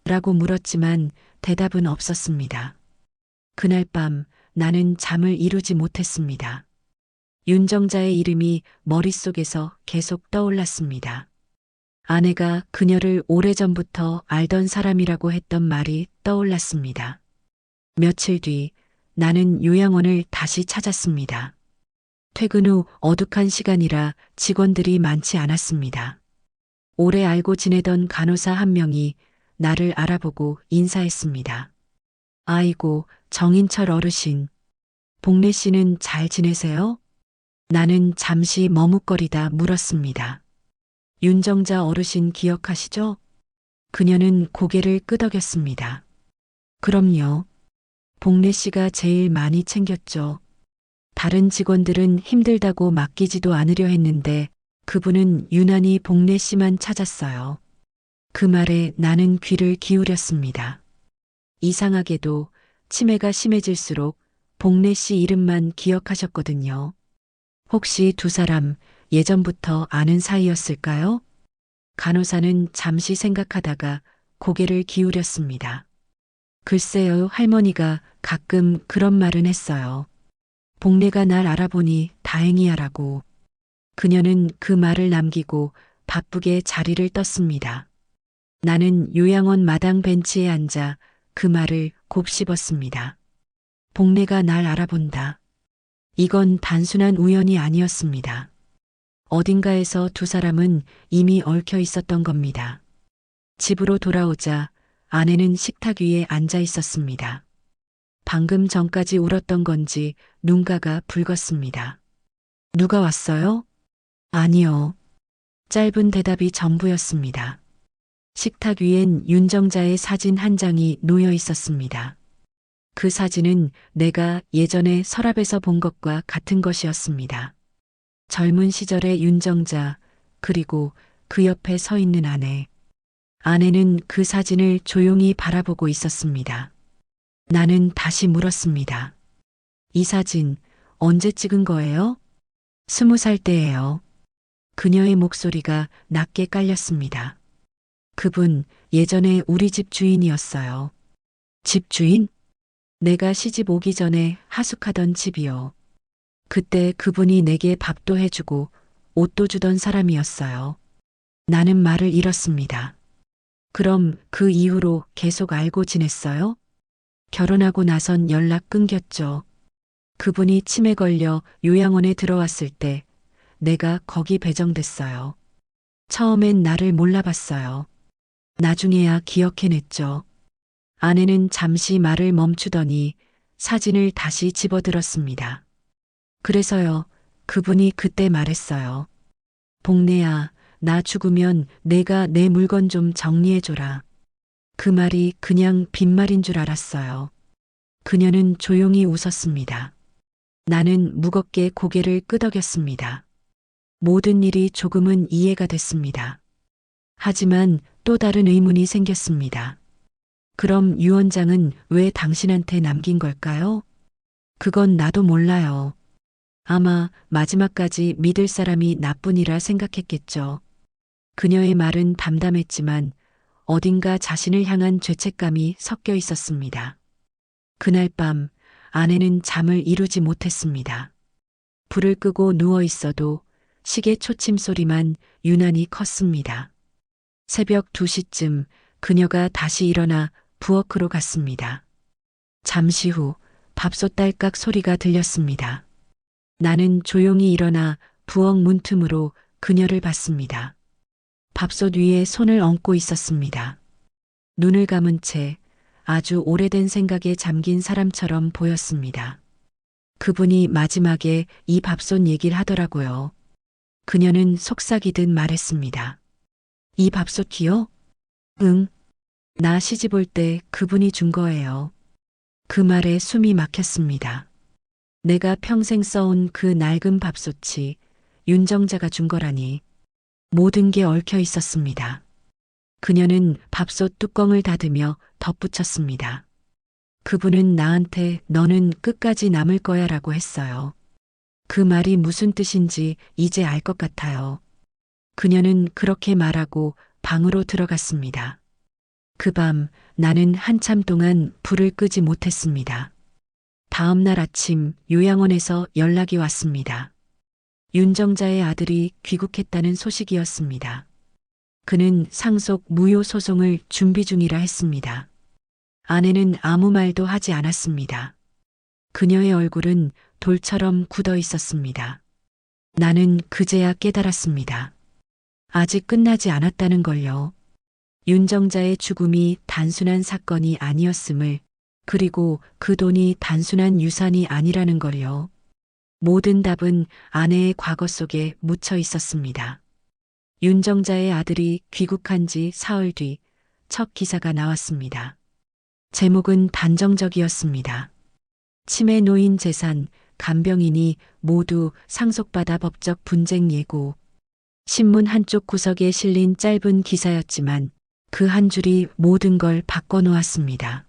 라고 물었지만 대답은 없었습니다. 그날 밤 나는 잠을 이루지 못했습니다. 윤정자의 이름이 머릿속에서 계속 떠올랐습니다. 아내가 그녀를 오래전부터 알던 사람이라고 했던 말이 떠올랐습니다. 며칠 뒤 나는 요양원을 다시 찾았습니다. 퇴근 후 어둑한 시간이라 직원들이 많지 않았습니다. 오래 알고 지내던 간호사 한 명이 나를 알아보고 인사했습니다. 아이고, 정인철 어르신. 복래 씨는 잘 지내세요? 나는 잠시 머뭇거리다 물었습니다. 윤정자 어르신 기억하시죠? 그녀는 고개를 끄덕였습니다. 그럼요. 복래 씨가 제일 많이 챙겼죠. 다른 직원들은 힘들다고 맡기지도 않으려 했는데 그분은 유난히 복래 씨만 찾았어요. 그 말에 나는 귀를 기울였습니다. 이상하게도 치매가 심해질수록 복래 씨 이름만 기억하셨거든요. 혹시 두 사람 예전부터 아는 사이였을까요? 간호사는 잠시 생각하다가 고개를 기울였습니다. 글쎄요, 할머니가 가끔 그런 말은 했어요. 복래가 날 알아보니 다행이야라고. 그녀는 그 말을 남기고 바쁘게 자리를 떴습니다. 나는 요양원 마당 벤치에 앉아 그 말을 곱씹었습니다. 복래가 날 알아본다. 이건 단순한 우연이 아니었습니다. 어딘가에서 두 사람은 이미 얽혀 있었던 겁니다. 집으로 돌아오자 아내는 식탁 위에 앉아 있었습니다. 방금 전까지 울었던 건지 눈가가 붉었습니다. 누가 왔어요? 아니요. 짧은 대답이 전부였습니다. 식탁 위엔 윤정자의 사진 한 장이 놓여 있었습니다. 그 사진은 내가 예전에 서랍에서 본 것과 같은 것이었습니다. 젊은 시절의 윤정자, 그리고 그 옆에 서 있는 아내. 아내는 그 사진을 조용히 바라보고 있었습니다. 나는 다시 물었습니다. 이 사진 언제 찍은 거예요? 20살 때예요. 그녀의 목소리가 낮게 깔렸습니다. 그분 예전에 우리 집 주인이었어요. 집 주인? 내가 시집 오기 전에 하숙하던 집이요. 그때 그분이 내게 밥도 해주고 옷도 주던 사람이었어요. 나는 말을 잃었습니다. 그럼 그 이후로 계속 알고 지냈어요? 결혼하고 나선 연락 끊겼죠. 그분이 치매 걸려 요양원에 들어왔을 때 내가 거기 배정됐어요. 처음엔 나를 몰라봤어요. 나중에야 기억해냈죠. 아내는 잠시 말을 멈추더니 사진을 다시 집어들었습니다. 그래서요, 그분이 그때 말했어요. 복래야, 나 죽으면 내가 내 물건 좀 정리해줘라. 그 말이 그냥 빈말인 줄 알았어요. 그녀는 조용히 웃었습니다. 나는 무겁게 고개를 끄덕였습니다. 모든 일이 조금은 이해가 됐습니다. 하지만 또 다른 의문이 생겼습니다. 그럼 유언장은 왜 당신한테 남긴 걸까요? 그건 나도 몰라요. 아마 마지막까지 믿을 사람이 나뿐이라 생각했겠죠. 그녀의 말은 담담했지만 어딘가 자신을 향한 죄책감이 섞여 있었습니다. 그날 밤 아내는 잠을 이루지 못했습니다. 불을 끄고 누워 있어도 시계 초침 소리만 유난히 컸습니다. 새벽 2시쯤 그녀가 다시 일어나 부엌으로 갔습니다. 잠시 후 밥솥 딸깍 소리가 들렸습니다. 나는 조용히 일어나 부엌 문틈으로 그녀를 봤습니다. 밥솥 위에 손을 얹고 있었습니다. 눈을 감은 채 아주 오래된 생각에 잠긴 사람처럼 보였습니다. 그분이 마지막에 이 밥솥 얘기를 하더라고요. 그녀는 속삭이듯 말했습니다. 이 밥솥이요? 응. 나 시집 올 때 그분이 준 거예요. 그 말에 숨이 막혔습니다. 내가 평생 써온 그 낡은 밥솥이 윤정자가 준 거라니. 모든 게 얽혀 있었습니다. 그녀는 밥솥 뚜껑을 닫으며 덧붙였습니다. 그분은 나한테 너는 끝까지 남을 거야 라고 했어요. 그 말이 무슨 뜻인지 이제 알 것 같아요. 그녀는 그렇게 말하고 방으로 들어갔습니다. 그 밤 나는 한참 동안 불을 끄지 못했습니다. 다음 날 아침 요양원에서 연락이 왔습니다. 윤정자의 아들이 귀국했다는 소식이었습니다. 그는 상속 무효 소송을 준비 중이라 했습니다. 아내는 아무 말도 하지 않았습니다. 그녀의 얼굴은 돌처럼 굳어 있었습니다. 나는 그제야 깨달았습니다. 아직 끝나지 않았다는 걸요. 윤정자의 죽음이 단순한 사건이 아니었음을, 그리고 그 돈이 단순한 유산이 아니라는 걸요. 모든 답은 아내의 과거 속에 묻혀 있었습니다. 윤정자의 아들이 귀국한 지 사흘 뒤 첫 기사가 나왔습니다. 제목은 단정적이었습니다. 치매 노인 재산, 간병인이 모두 상속받아 법적 분쟁 예고. 신문 한쪽 구석에 실린 짧은 기사였지만 그 한 줄이 모든 걸 바꿔놓았습니다.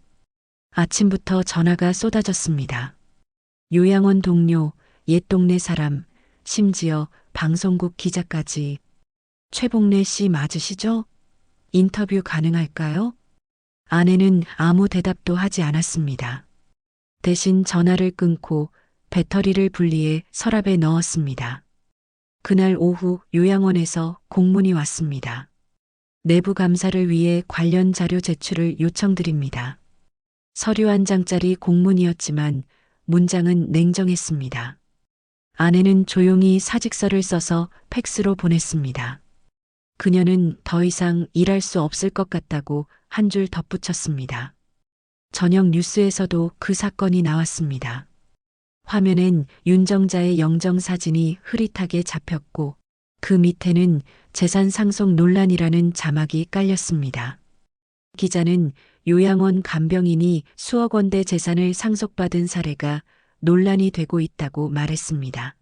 아침부터 전화가 쏟아졌습니다. 요양원 동료, 옛 동네 사람, 심지어 방송국 기자까지. 최복래 씨 맞으시죠? 인터뷰 가능할까요? 아내는 아무 대답도 하지 않았습니다. 대신 전화를 끊고 배터리를 분리해 서랍에 넣었습니다. 그날 오후 요양원에서 공문이 왔습니다. 내부 감사를 위해 관련 자료 제출을 요청드립니다. 서류 한 장짜리 공문이었지만 문장은 냉정했습니다. 아내는 조용히 사직서를 써서 팩스로 보냈습니다. 그녀는 더 이상 일할 수 없을 것 같다고 한 줄 덧붙였습니다. 저녁 뉴스에서도 그 사건이 나왔습니다. 화면엔 윤정자의 영정사진이 흐릿하게 잡혔고 그 밑에는 재산 상속 논란이라는 자막이 깔렸습니다. 기자는 요양원 간병인이 수억 원대 재산을 상속받은 사례가 논란이 되고 있다고 말했습니다.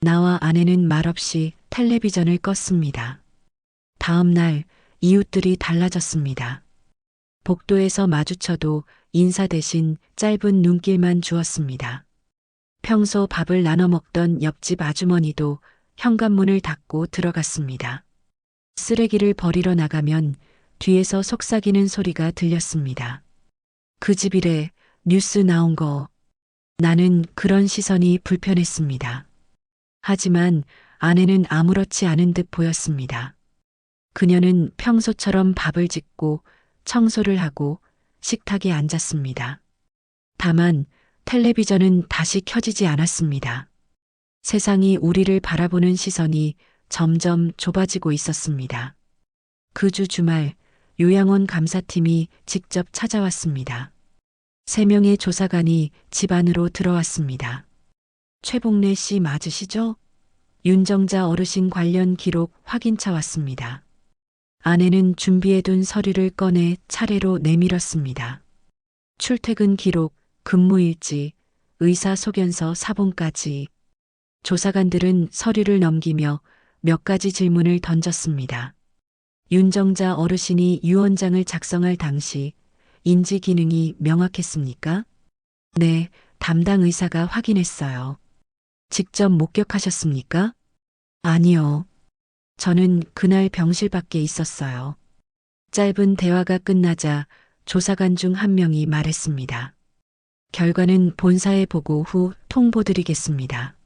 나와 아내는 말없이 텔레비전을 껐습니다. 다음 날 이웃들이 달라졌습니다. 복도에서 마주쳐도 인사 대신 짧은 눈길만 주었습니다. 평소 밥을 나눠 먹던 옆집 아주머니도 현관문을 닫고 들어갔습니다. 쓰레기를 버리러 나가면 뒤에서 속삭이는 소리가 들렸습니다. 그 집이래, 뉴스 나온 거. 나는 그런 시선이 불편했습니다. 하지만 아내는 아무렇지 않은 듯 보였습니다. 그녀는 평소처럼 밥을 짓고 청소를 하고 식탁에 앉았습니다. 다만 텔레비전은 다시 켜지지 않았습니다. 세상이 우리를 바라보는 시선이 점점 좁아지고 있었습니다. 그 주 주말 요양원 감사팀이 직접 찾아왔습니다. 3명의 조사관이 집 안으로 들어왔습니다. 최복래 씨 맞으시죠? 윤정자 어르신 관련 기록 확인차 왔습니다. 아내는 준비해둔 서류를 꺼내 차례로 내밀었습니다. 출퇴근 기록, 근무일지, 의사소견서 사본까지. 조사관들은 서류를 넘기며 몇 가지 질문을 던졌습니다. 윤정자 어르신이 유언장을 작성할 당시 인지 기능이 명확했습니까? 네, 담당 의사가 확인했어요. 직접 목격하셨습니까? 아니요. 저는 그날 병실 밖에 있었어요. 짧은 대화가 끝나자 조사관 중 한 명이 말했습니다. 결과는 본사에 보고 후 통보드리겠습니다.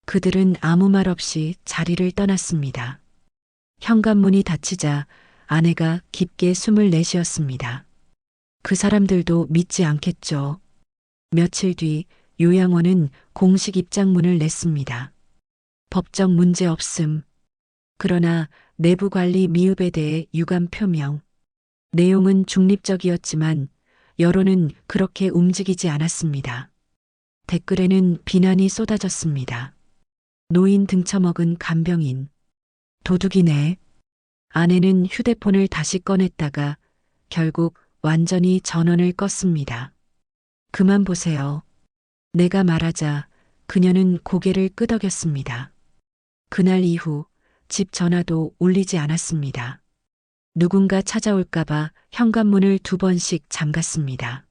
그들은 아무 말 없이 자리를 떠났습니다. 현관문이 닫히자 아내가 깊게 숨을 내쉬었습니다. 그 사람들도 믿지 않겠죠. 며칠 뒤 요양원은 공식 입장문을 냈습니다. 법적 문제 없음. 그러나 내부관리 미흡에 대해 유감 표명. 내용은 중립적이었지만 여론은 그렇게 움직이지 않았습니다. 댓글에는 비난이 쏟아졌습니다. 노인 등쳐먹은 간병인. 도둑이네. 아내는 휴대폰을 다시 꺼냈다가 결국 완전히 전원을 껐습니다. 그만 보세요. 내가 말하자 그녀는 고개를 끄덕였습니다. 그날 이후 집 전화도 울리지 않았습니다. 누군가 찾아올까봐 현관문을 2번씩 잠갔습니다.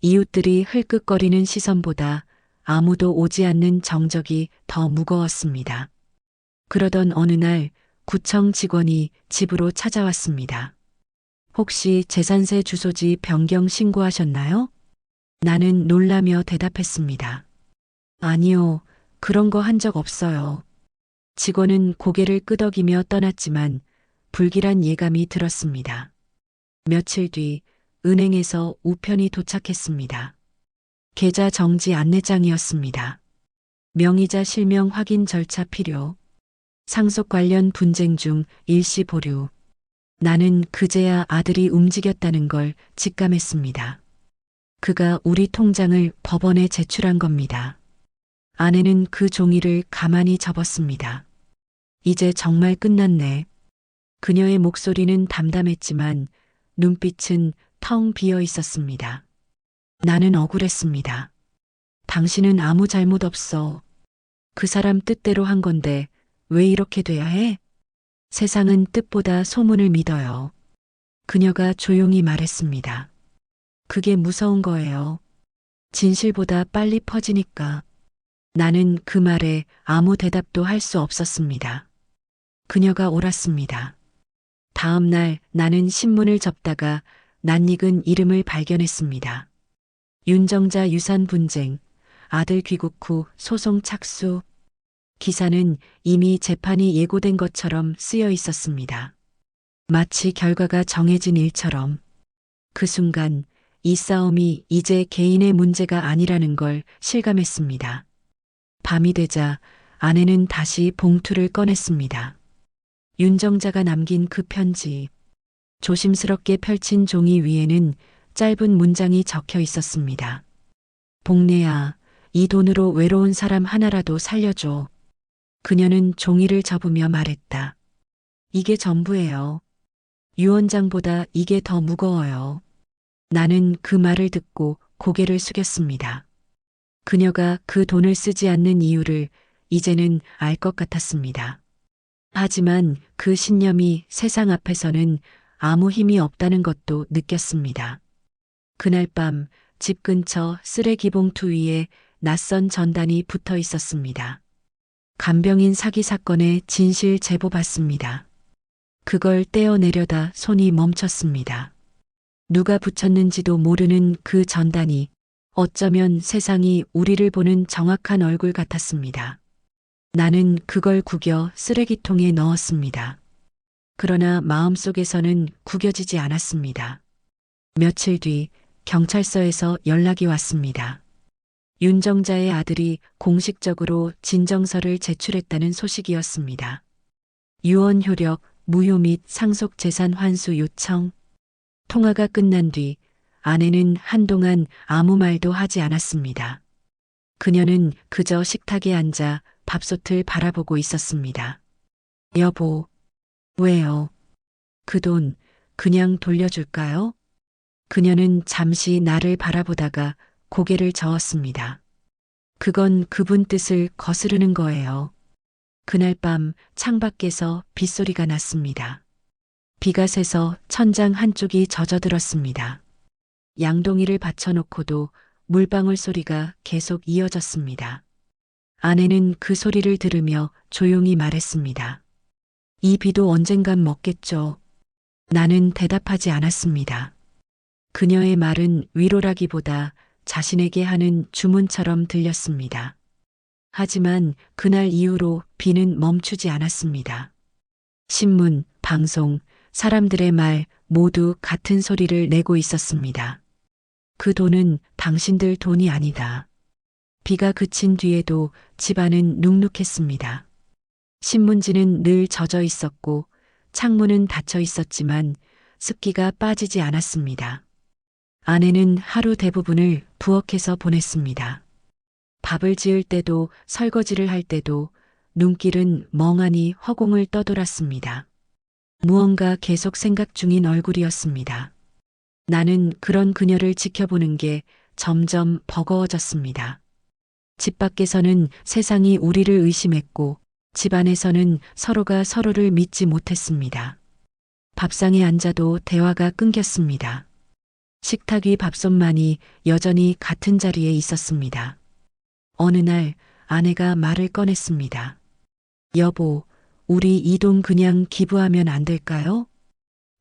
이웃들이 흘끗거리는 시선보다 아무도 오지 않는 정적이 더 무거웠습니다. 그러던 어느 날 구청 직원이 집으로 찾아왔습니다. 혹시 재산세 주소지 변경 신고하셨나요? 나는 놀라며 대답했습니다. 아니요, 그런 거 한 적 없어요. 직원은 고개를 끄덕이며 떠났지만 불길한 예감이 들었습니다. 며칠 뒤 은행에서 우편이 도착했습니다. 계좌 정지 안내장이었습니다. 명의자 실명 확인 절차 필요. 상속 관련 분쟁 중 일시 보류. 나는 그제야 아들이 움직였다는 걸 직감했습니다. 그가 우리 통장을 법원에 제출한 겁니다. 아내는 그 종이를 가만히 접었습니다. 이제 정말 끝났네. 그녀의 목소리는 담담했지만 눈빛은 텅 비어 있었습니다. 나는 억울했습니다. 당신은 아무 잘못 없어. 그 사람 뜻대로 한 건데 왜 이렇게 돼야 해? 세상은 뜻보다 소문을 믿어요. 그녀가 조용히 말했습니다. 그게 무서운 거예요. 진실보다 빨리 퍼지니까. 나는 그 말에 아무 대답도 할 수 없었습니다. 그녀가 옳았습니다. 다음 날 나는 신문을 접다가 낯익은 이름을 발견했습니다. 윤정자 유산 분쟁, 아들 귀국 후 소송 착수. 기사는 이미 재판이 예고된 것처럼 쓰여 있었습니다. 마치 결과가 정해진 일처럼. 그 순간 이 싸움이 이제 개인의 문제가 아니라는 걸 실감했습니다. 밤이 되자 아내는 다시 봉투를 꺼냈습니다. 윤정자가 남긴 그 편지. 조심스럽게 펼친 종이 위에는 짧은 문장이 적혀 있었습니다. 복래야, 이 돈으로 외로운 사람 하나라도 살려줘. 그녀는 종이를 접으며 말했다. 이게 전부예요. 유언장보다 이게 더 무거워요. 나는 그 말을 듣고 고개를 숙였습니다. 그녀가 그 돈을 쓰지 않는 이유를 이제는 알 것 같았습니다. 하지만 그 신념이 세상 앞에서는 아무 힘이 없다는 것도 느꼈습니다. 그날 밤 집 근처 쓰레기 봉투 위에 낯선 전단이 붙어 있었습니다. 간병인 사기 사건의 진실 제보 받습니다. 그걸 떼어내려다 손이 멈췄습니다. 누가 붙였는지도 모르는 그 전단이 어쩌면 세상이 우리를 보는 정확한 얼굴 같았습니다. 나는 그걸 구겨 쓰레기통에 넣었습니다. 그러나 마음속에서는 구겨지지 않았습니다. 며칠 뒤 경찰서에서 연락이 왔습니다. 윤정자의 아들이 공식적으로 진정서를 제출했다는 소식이었습니다. 유언 효력, 무효 및 상속 재산 환수 요청. 통화가 끝난 뒤 아내는 한동안 아무 말도 하지 않았습니다. 그녀는 그저 식탁에 앉아 밥솥을 바라보고 있었습니다. 여보, 왜요? 그 돈 그냥 돌려줄까요? 그녀는 잠시 나를 바라보다가 고개를 저었습니다. 그건 그분 뜻을 거스르는 거예요. 그날 밤 창밖에서 빗소리가 났습니다. 비가 새서 천장 한쪽이 젖어들었습니다. 양동이를 받쳐놓고도 물방울 소리가 계속 이어졌습니다. 아내는 그 소리를 들으며 조용히 말했습니다. 이 비도 언젠간 먹겠죠. 나는 대답하지 않았습니다. 그녀의 말은 위로라기보다 자신에게 하는 주문처럼 들렸습니다. 하지만 그날 이후로 비는 멈추지 않았습니다. 신문, 방송, 사람들의 말 모두 같은 소리를 내고 있었습니다. 그 돈은 당신들 돈이 아니다. 비가 그친 뒤에도 집안은 눅눅했습니다. 신문지는 늘 젖어 있었고 창문은 닫혀 있었지만 습기가 빠지지 않았습니다. 아내는 하루 대부분을 부엌에서 보냈습니다. 밥을 지을 때도 설거지를 할 때도 눈길은 멍하니 허공을 떠돌았습니다. 무언가 계속 생각 중인 얼굴이었습니다. 나는 그런 그녀를 지켜보는 게 점점 버거워졌습니다. 집 밖에서는 세상이 우리를 의심했고 집 안에서는 서로가 서로를 믿지 못했습니다. 밥상에 앉아도 대화가 끊겼습니다. 식탁 위 밥솥만이 여전히 같은 자리에 있었습니다. 어느 날 아내가 말을 꺼냈습니다. 여보, 우리 이 돈 그냥 기부하면 안 될까요?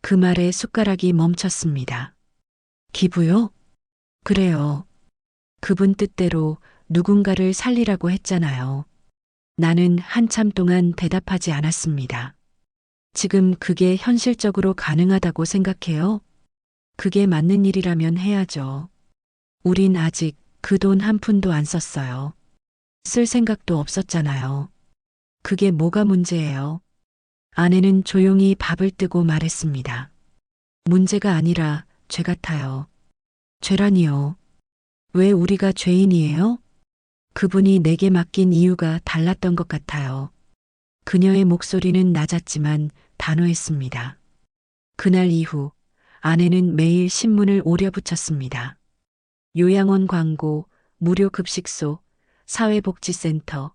그 말에 숟가락이 멈췄습니다. 기부요? 그래요. 그분 뜻대로 누군가를 살리라고 했잖아요. 나는 한참 동안 대답하지 않았습니다. 지금 그게 현실적으로 가능하다고 생각해요? 그게 맞는 일이라면 해야죠. 우린 아직 그 돈 한 푼도 안 썼어요. 쓸 생각도 없었잖아요. 그게 뭐가 문제예요? 아내는 조용히 밥을 뜨고 말했습니다. 문제가 아니라 죄 같아요. 죄라니요. 왜 우리가 죄인이에요? 그분이 내게 맡긴 이유가 달랐던 것 같아요. 그녀의 목소리는 낮았지만 단호했습니다. 그날 이후 아내는 매일 신문을 오려붙였습니다. 요양원 광고, 무료 급식소, 사회복지센터,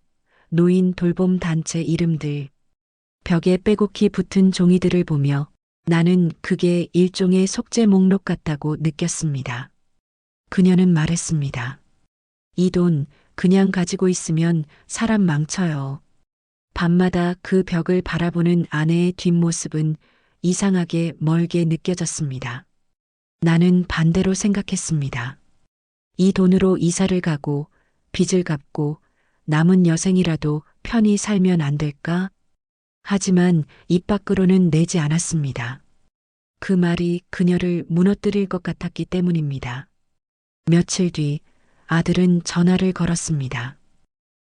노인 돌봄 단체 이름들, 벽에 빼곡히 붙은 종이들을 보며 나는 그게 일종의 속죄 목록 같다고 느꼈습니다. 그녀는 말했습니다. 이 돈 그냥 가지고 있으면 사람 망쳐요. 밤마다 그 벽을 바라보는 아내의 뒷모습은 이상하게 멀게 느껴졌습니다. 나는 반대로 생각했습니다. 이 돈으로 이사를 가고 빚을 갚고 남은 여생이라도 편히 살면 안 될까? 하지만 입 밖으로는 내지 않았습니다. 그 말이 그녀를 무너뜨릴 것 같았기 때문입니다. 며칠 뒤 아들은 전화를 걸었습니다.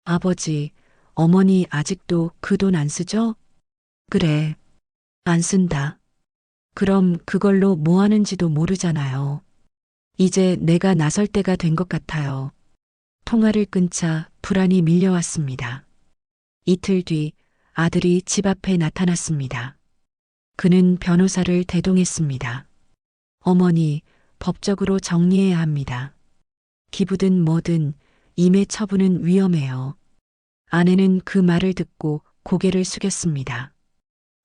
아버지, 어머니 아직도 그 돈 안 쓰죠? 그래, 안 쓴다. 그럼 그걸로 뭐 하는지도 모르잖아요. 이제 내가 나설 때가 된 것 같아요. 통화를 끊자 불안이 밀려왔습니다. 이틀 뒤 아들이 집 앞에 나타났습니다. 그는 변호사를 대동했습니다. 어머니, 법적으로 정리해야 합니다. 기부든 뭐든 임의 처분은 위험해요. 아내는 그 말을 듣고 고개를 숙였습니다.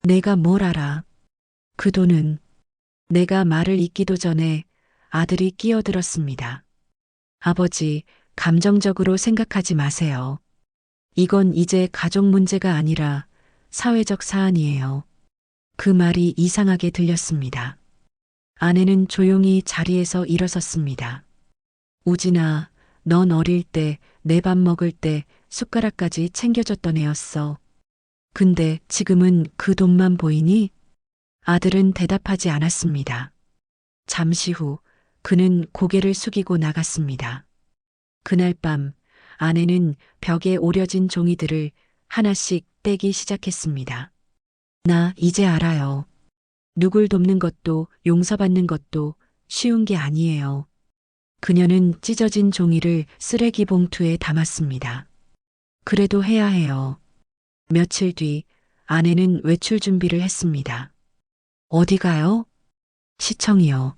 내가 뭘 알아? 그 돈은 내가 말을 잇기도 전에 아들이 끼어들었습니다. 아버지, 감정적으로 생각하지 마세요. 이건 이제 가족 문제가 아니라 사회적 사안이에요. 그 말이 이상하게 들렸습니다. 아내는 조용히 자리에서 일어섰습니다. 우진아, 넌 어릴 때 내 밥 먹을 때 숟가락까지 챙겨줬던 애였어. 근데 지금은 그 돈만 보이니? 아들은 대답하지 않았습니다. 잠시 후 그는 고개를 숙이고 나갔습니다. 그날 밤 아내는 벽에 오려진 종이들을 하나씩 떼기 시작했습니다. 나 이제 알아요. 누굴 돕는 것도 용서받는 것도 쉬운 게 아니에요. 그녀는 찢어진 종이를 쓰레기 봉투에 담았습니다. 그래도 해야 해요. 며칠 뒤 아내는 외출 준비를 했습니다. 어디 가요? 시청이요.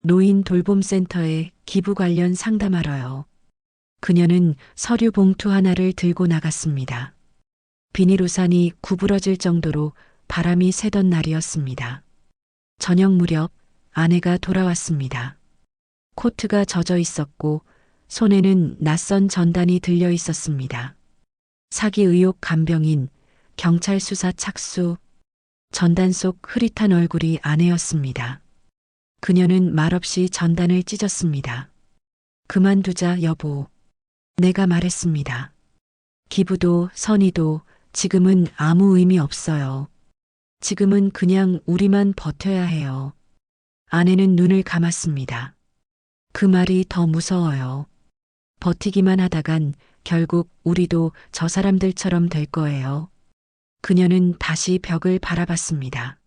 노인 돌봄센터에 기부 관련 상담하러요. 그녀는 서류 봉투 하나를 들고 나갔습니다. 비닐 우산이 구부러질 정도로 바람이 새던 날이었습니다. 저녁 무렵 아내가 돌아왔습니다. 코트가 젖어 있었고 손에는 낯선 전단이 들려 있었습니다. 사기 의혹 간병인, 경찰 수사 착수, 전단 속 흐릿한 얼굴이 아내였습니다. 그녀는 말없이 전단을 찢었습니다. 그만두자 여보. 내가 말했습니다. 기부도 선의도 지금은 아무 의미 없어요. 지금은 그냥 우리만 버텨야 해요. 아내는 눈을 감았습니다. 그 말이 더 무서워요. 버티기만 하다간 결국 우리도 저 사람들처럼 될 거예요. 그녀는 다시 벽을 바라봤습니다.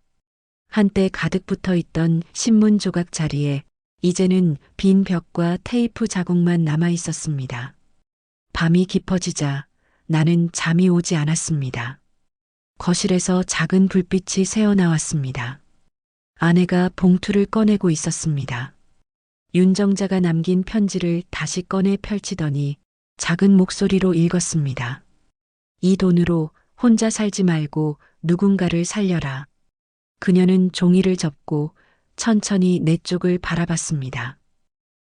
한때 가득 붙어 있던 신문 조각 자리에 이제는 빈 벽과 테이프 자국만 남아 있었습니다. 밤이 깊어지자 나는 잠이 오지 않았습니다. 거실에서 작은 불빛이 새어나왔습니다. 아내가 봉투를 꺼내고 있었습니다. 윤정자가 남긴 편지를 다시 꺼내 펼치더니 작은 목소리로 읽었습니다. 이 돈으로 혼자 살지 말고 누군가를 살려라. 그녀는 종이를 접고 천천히 내 쪽을 바라봤습니다.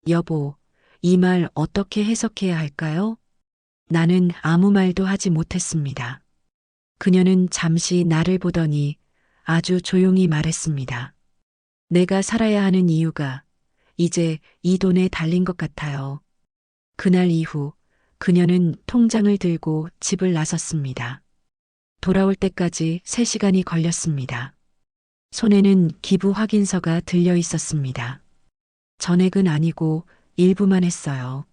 여보, 이 말 어떻게 해석해야 할까요? 나는 아무 말도 하지 못했습니다. 그녀는 잠시 나를 보더니 아주 조용히 말했습니다. 내가 살아야 하는 이유가 이제 이 돈에 달린 것 같아요. 그날 이후 그녀는 통장을 들고 집을 나섰습니다. 돌아올 때까지 3시간이 걸렸습니다. 손에는 기부 확인서가 들려 있었습니다. 전액은 아니고 일부만 했어요.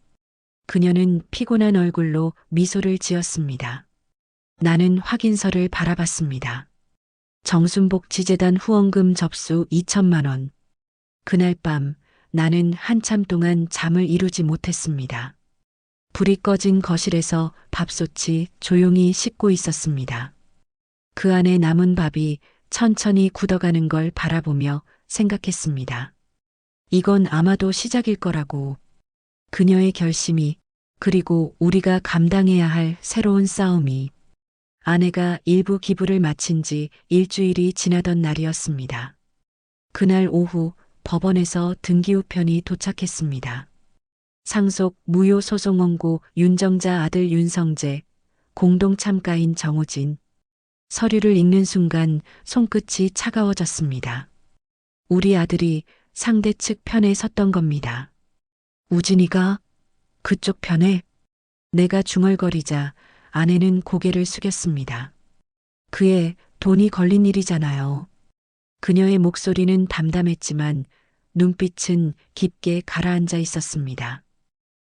그녀는 피곤한 얼굴로 미소를 지었습니다. 나는 확인서를 바라봤습니다. 정순복지재단 후원금 접수 2천만 원. 그날 밤 나는 한참 동안 잠을 이루지 못했습니다. 불이 꺼진 거실에서 밥솥이 조용히 식고 있었습니다. 그 안에 남은 밥이 천천히 굳어가는 걸 바라보며 생각했습니다. 이건 아마도 시작일 거라고. 그녀의 결심이, 그리고 우리가 감당해야 할 새로운 싸움이. 아내가 일부 기부를 마친 지 일주일이 지나던 날이었습니다. 그날 오후 법원에서 등기우편이 도착했습니다. 상속 무효소송 원고 윤정자 아들 윤성재, 공동 참가인 정우진. 서류를 읽는 순간 손끝이 차가워졌습니다. 우리 아들이 상대 측 편에 섰던 겁니다. 우진이가 그쪽 편에? 내가 중얼거리자 아내는 고개를 숙였습니다. 그의 돈이 걸린 일이잖아요. 그녀의 목소리는 담담했지만 눈빛은 깊게 가라앉아 있었습니다.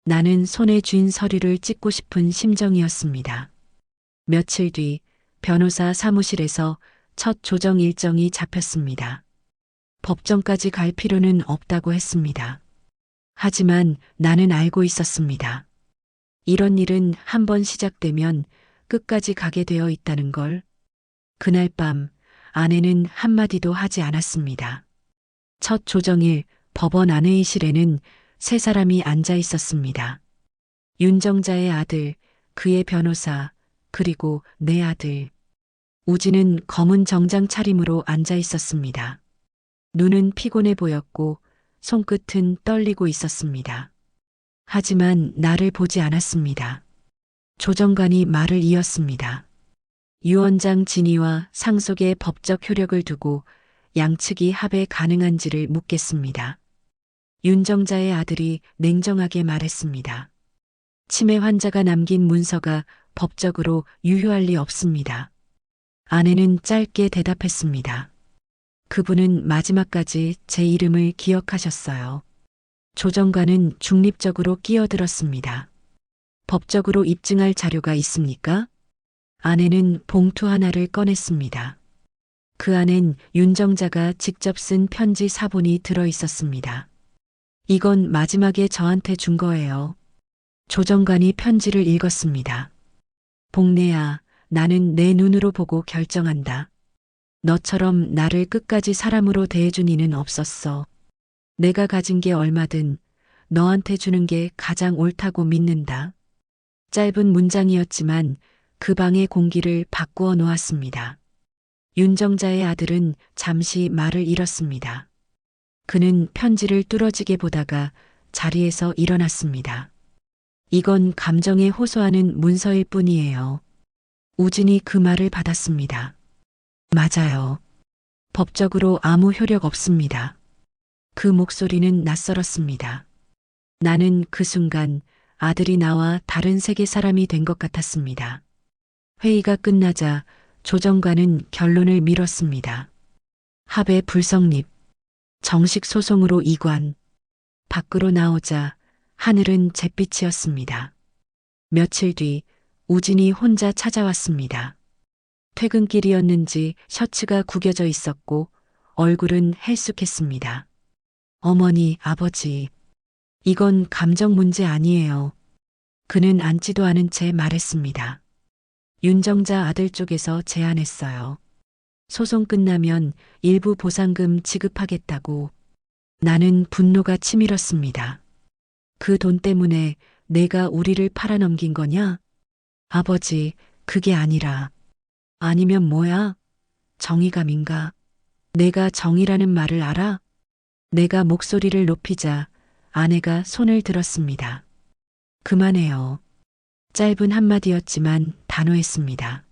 나는 손에 쥔 서류를 찍고 싶은 심정이었습니다. 며칠 뒤 변호사 사무실에서 첫 조정 일정이 잡혔습니다. 법정까지 갈 필요는 없다고 했습니다. 하지만 나는 알고 있었습니다. 이런 일은 한번 시작되면 끝까지 가게 되어 있다는 걸. 그날 밤 아내는 한마디도 하지 않았습니다. 첫 조정일 법원 안회의실에는 3사람이 앉아 있었습니다. 윤정자의 아들, 그의 변호사, 그리고 내 아들. 우진은 검은 정장 차림으로 앉아 있었습니다. 눈은 피곤해 보였고 손끝은 떨리고 있었습니다. 하지만 나를 보지 않았습니다. 조정관이 말을 이었습니다. 유언장 진위와 상속의 법적 효력을 두고 양측이 합의 가능한지를 묻겠습니다. 윤정자의 아들이 냉정하게 말했습니다. 치매 환자가 남긴 문서가 법적으로 유효할 리 없습니다. 아내는 짧게 대답했습니다. 그분은 마지막까지 제 이름을 기억하셨어요. 조정관은 중립적으로 끼어들었습니다. 법적으로 입증할 자료가 있습니까? 아내는 봉투 하나를 꺼냈습니다. 그 안엔 윤정자가 직접 쓴 편지 사본이 들어 있었습니다. 이건 마지막에 저한테 준 거예요. 조정관이 편지를 읽었습니다. 복내야, 나는 내 눈으로 보고 결정한다. 너처럼 나를 끝까지 사람으로 대해준 이는 없었어. 내가 가진 게 얼마든 너한테 주는 게 가장 옳다고 믿는다. 짧은 문장이었지만 그 방의 공기를 바꾸어 놓았습니다. 윤정자의 아들은 잠시 말을 잃었습니다. 그는 편지를 뚫어지게 보다가 자리에서 일어났습니다. 이건 감정에 호소하는 문서일 뿐이에요. 우진이 그 말을 받았습니다. 맞아요. 법적으로 아무 효력 없습니다. 그 목소리는 낯설었습니다. 나는 그 순간 아들이 나와 다른 세계 사람이 된 것 같았습니다. 회의가 끝나자 조정관은 결론을 미뤘습니다. 합의 불성립, 정식 소송으로 이관. 밖으로 나오자 하늘은 잿빛이었습니다. 며칠 뒤 우진이 혼자 찾아왔습니다. 퇴근길이었는지 셔츠가 구겨져 있었고 얼굴은 헬쑥했습니다. 어머니, 아버지, 이건 감정 문제 아니에요. 그는 앉지도 않은 채 말했습니다. 윤정자 아들 쪽에서 제안했어요. 소송 끝나면 일부 보상금 지급하겠다고. 나는 분노가 치밀었습니다. 그 돈 때문에 내가 우리를 팔아넘긴 거냐? 아버지, 그게 아니라. 아니면 뭐야? 정의감인가? 내가 정의라는 말을 알아? 내가 목소리를 높이자 아내가 손을 들었습니다. 그만해요. 짧은 한마디였지만 단호했습니다.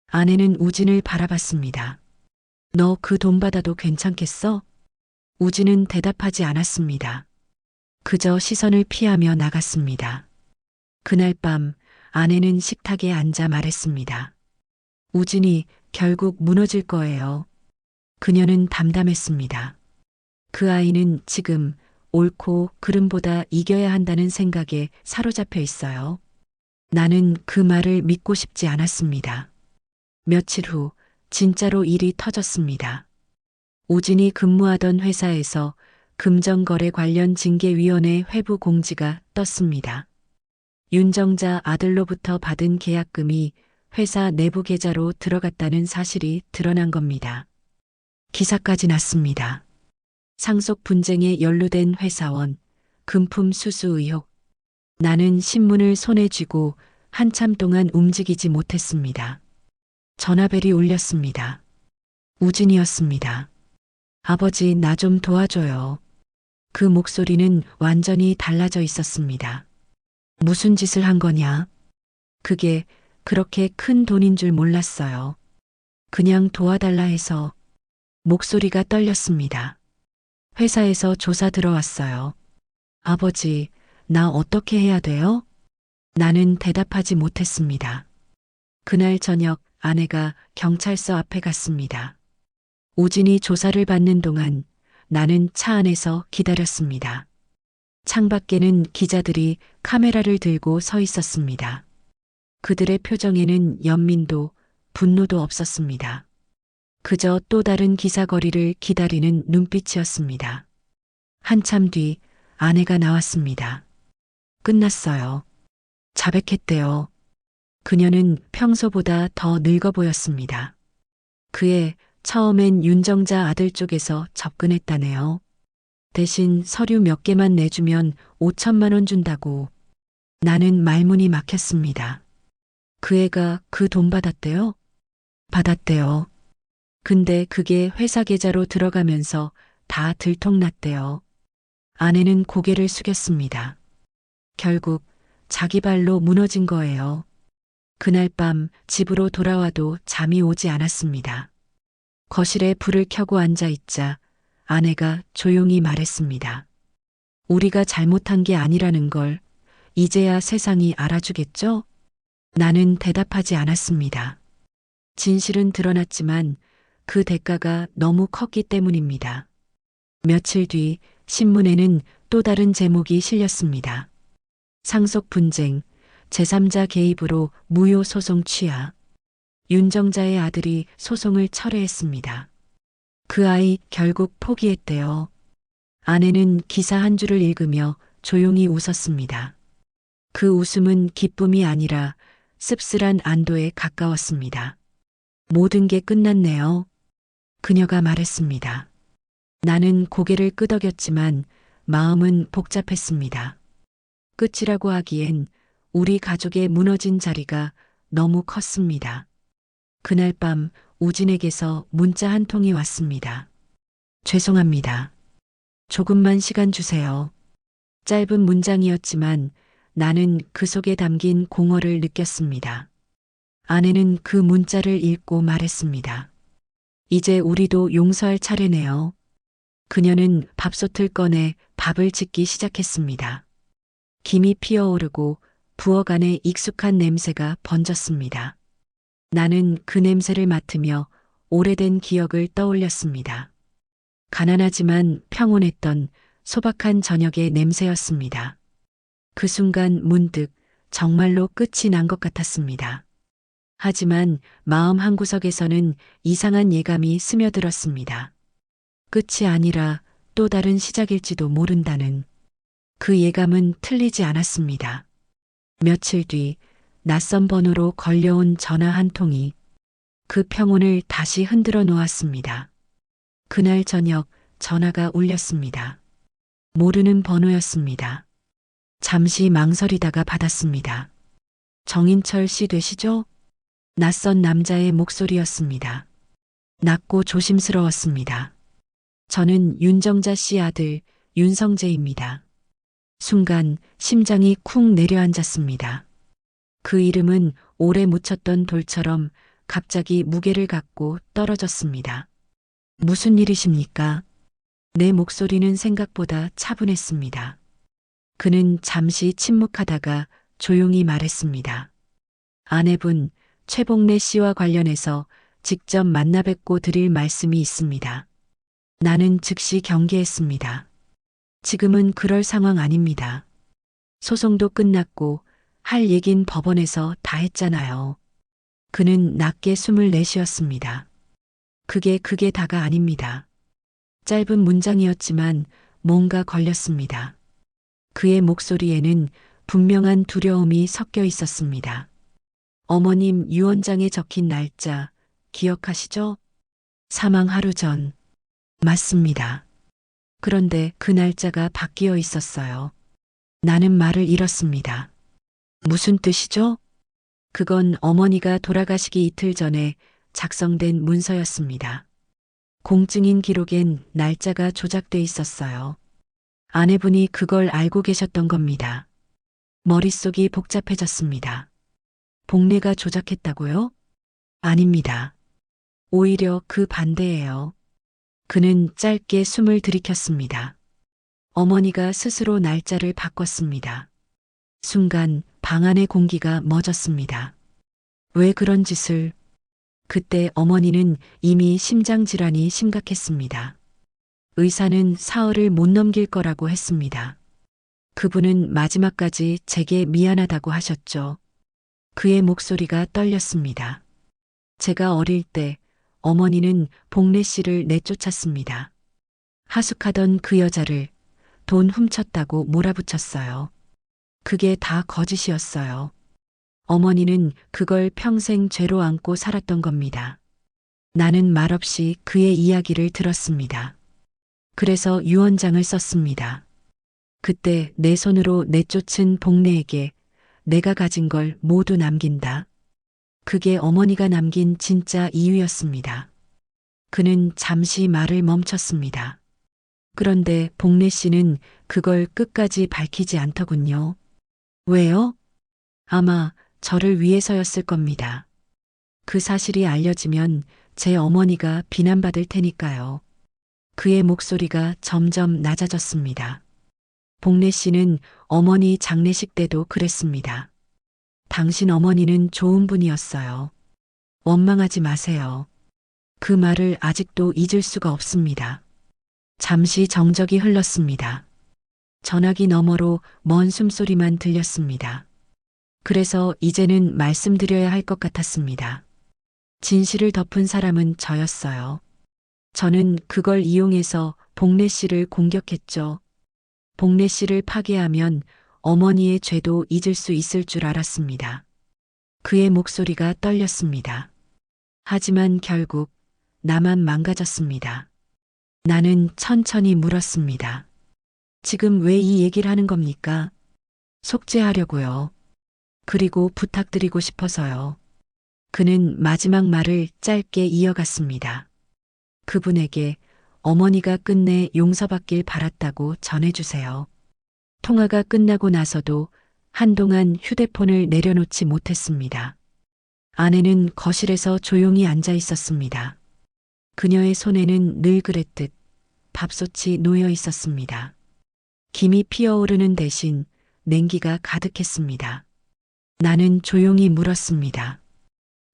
아내는 우진을 바라봤습니다. 너 그 돈 받아도 괜찮겠어? 우진은 대답하지 않았습니다. 그저 시선을 피하며 나갔습니다. 그날 밤 아내는 식탁에 앉아 말했습니다. 우진이 결국 무너질 거예요. 그녀는 담담했습니다. 그 아이는 지금 옳고 그름보다 이겨야 한다는 생각에 사로잡혀 있어요. 나는 그 말을 믿고 싶지 않았습니다. 며칠 후 진짜로 일이 터졌습니다. 우진이 근무하던 회사에서 금전거래 관련 징계위원회 회부 공지가 떴습니다. 윤정자 아들로부터 받은 계약금이 회사 내부 계좌로 들어갔다는 사실이 드러난 겁니다. 기사까지 났습니다. 상속 분쟁에 연루된 회사원, 금품 수수 의혹. 나는 신문을 손에 쥐고 한참 동안 움직이지 못했습니다. 전화벨이 울렸습니다. 우진이었습니다. 아버지, 나 좀 도와줘요. 그 목소리는 완전히 달라져 있었습니다. 무슨 짓을 한 거냐? 그게 그렇게 큰 돈인 줄 몰랐어요. 그냥 도와달라 해서. 목소리가 떨렸습니다. 회사에서 조사 들어왔어요. 아버지, 나 어떻게 해야 돼요? 나는 대답하지 못했습니다. 그날 저녁 아내가 경찰서 앞에 갔습니다. 우진이 조사를 받는 동안 나는 차 안에서 기다렸습니다. 창밖에는 기자들이 카메라를 들고 서 있었습니다. 그들의 표정에는 연민도 분노도 없었습니다. 그저 또 다른 기사거리를 기다리는 눈빛이었습니다. 한참 뒤 아내가 나왔습니다. 끝났어요. 자백했대요. 그녀는 평소보다 더 늙어 보였습니다. 그의 처음엔 윤정자 아들 쪽에서 접근했다네요. 대신 서류 몇 개만 내주면 5천만 원 준다고. 나는 말문이 막혔습니다. 그 애가 그 돈 받았대요? 받았대요. 근데 그게 회사 계좌로 들어가면서 다 들통났대요. 아내는 고개를 숙였습니다. 결국 자기 발로 무너진 거예요. 그날 밤 집으로 돌아와도 잠이 오지 않았습니다. 거실에 불을 켜고 앉아 있자 아내가 조용히 말했습니다. 우리가 잘못한 게 아니라는 걸 이제야 세상이 알아주겠죠? 나는 대답하지 않았습니다. 진실은 드러났지만 그 대가가 너무 컸기 때문입니다. 며칠 뒤 신문에는 또 다른 제목이 실렸습니다. 상속 분쟁, 제3자 개입으로 무효 소송 취하. 윤정자의 아들이 소송을 철회했습니다. 그 아이 결국 포기했대요. 아내는 기사 한 줄을 읽으며 조용히 웃었습니다. 그 웃음은 기쁨이 아니라 씁쓸한 안도에 가까웠습니다. 모든 게 끝났네요. 그녀가 말했습니다. 나는 고개를 끄덕였지만 마음은 복잡했습니다. 끝이라고 하기엔 우리 가족의 무너진 자리가 너무 컸습니다. 그날 밤 우진에게서 문자 한 통이 왔습니다. 죄송합니다. 조금만 시간 주세요. 짧은 문장이었지만 나는 그 속에 담긴 공허를 느꼈습니다. 아내는 그 문자를 읽고 말했습니다. 이제 우리도 용서할 차례네요. 그녀는 밥솥을 꺼내 밥을 짓기 시작했습니다. 김이 피어오르고 부엌 안에 익숙한 냄새가 번졌습니다. 나는 그 냄새를 맡으며 오래된 기억을 떠올렸습니다. 가난하지만 평온했던 소박한 저녁의 냄새였습니다. 그 순간 문득 정말로 끝이 난 것 같았습니다. 하지만 마음 한구석에서는 이상한 예감이 스며들었습니다. 끝이 아니라 또 다른 시작일지도 모른다는 그 예감은 틀리지 않았습니다. 며칠 뒤 낯선 번호로 걸려온 전화 한 통이 그 평온을 다시 흔들어 놓았습니다. 그날 저녁 전화가 울렸습니다. 모르는 번호였습니다. 잠시 망설이다가 받았습니다. 정인철 씨 되시죠? 낯선 남자의 목소리였습니다. 낮고 조심스러웠습니다. 저는 윤정자 씨 아들 윤성재입니다. 순간 심장이 쿵 내려앉았습니다. 그 이름은 오래 묻혔던 돌처럼 갑자기 무게를 갖고 떨어졌습니다. 무슨 일이십니까? 내 목소리는 생각보다 차분했습니다. 그는 잠시 침묵하다가 조용히 말했습니다. 아내분 최복래 씨와 관련해서 직접 만나 뵙고 드릴 말씀이 있습니다. 나는 즉시 경계했습니다. 지금은 그럴 상황 아닙니다. 소송도 끝났고 할 얘긴 법원에서 다 했잖아요. 그는 낮게 숨을 내쉬었습니다. 그게 다가 아닙니다. 짧은 문장이었지만 뭔가 걸렸습니다. 그의 목소리에는 분명한 두려움이 섞여 있었습니다. 어머님 유언장에 적힌 날짜 기억하시죠? 사망 하루 전. 맞습니다. 그런데 그 날짜가 바뀌어 있었어요. 나는 말을 잃었습니다. 무슨 뜻이죠? 그건 어머니가 돌아가시기 이틀 전에 작성된 문서였습니다. 공증인 기록엔 날짜가 조작돼 있었어요. 아내분이 그걸 알고 계셨던 겁니다. 머릿속이 복잡해졌습니다. 복례가 조작했다고요? 아닙니다. 오히려 그 반대예요. 그는 짧게 숨을 들이켰습니다. 어머니가 스스로 날짜를 바꿨습니다. 순간 방 안의 공기가 멎었습니다. 왜 그런 짓을? 그때 어머니는 이미 심장질환이 심각했습니다. 의사는 사흘을 못 넘길 거라고 했습니다. 그분은 마지막까지 제게 미안하다고 하셨죠. 그의 목소리가 떨렸습니다. 제가 어릴 때 어머니는 복래 씨를 내쫓았습니다. 하숙하던 그 여자를 돈 훔쳤다고 몰아붙였어요. 그게 다 거짓이었어요. 어머니는 그걸 평생 죄로 안고 살았던 겁니다. 나는 말없이 그의 이야기를 들었습니다. 그래서 유언장을 썼습니다. 그때 내 손으로 내쫓은 복래에게 내가 가진 걸 모두 남긴다. 그게 어머니가 남긴 진짜 이유였습니다. 그는 잠시 말을 멈췄습니다. 그런데 복래 씨는 그걸 끝까지 밝히지 않더군요. 왜요? 아마 저를 위해서였을 겁니다. 그 사실이 알려지면 제 어머니가 비난받을 테니까요. 그의 목소리가 점점 낮아졌습니다. 복래 씨는 어머니 장례식 때도 그랬습니다. 당신 어머니는 좋은 분이었어요. 원망하지 마세요. 그 말을 아직도 잊을 수가 없습니다. 잠시 정적이 흘렀습니다. 전화기 너머로 먼 숨소리만 들렸습니다. 그래서 이제는 말씀드려야 할 것 같았습니다. 진실을 덮은 사람은 저였어요. 저는 그걸 이용해서 복래 씨를 공격했죠. 복래 씨를 파괴하면 어머니의 죄도 잊을 수 있을 줄 알았습니다. 그의 목소리가 떨렸습니다. 하지만 결국 나만 망가졌습니다. 나는 천천히 물었습니다. 지금 왜 이 얘기를 하는 겁니까? 속죄하려고요. 그리고 부탁드리고 싶어서요. 그는 마지막 말을 짧게 이어갔습니다. 그분에게 어머니가 끝내 용서받길 바랐다고 전해주세요. 통화가 끝나고 나서도 한동안 휴대폰을 내려놓지 못했습니다. 아내는 거실에서 조용히 앉아 있었습니다. 그녀의 손에는 늘 그랬듯 밥솥이 놓여 있었습니다. 김이 피어오르는 대신 냉기가 가득했습니다. 나는 조용히 물었습니다.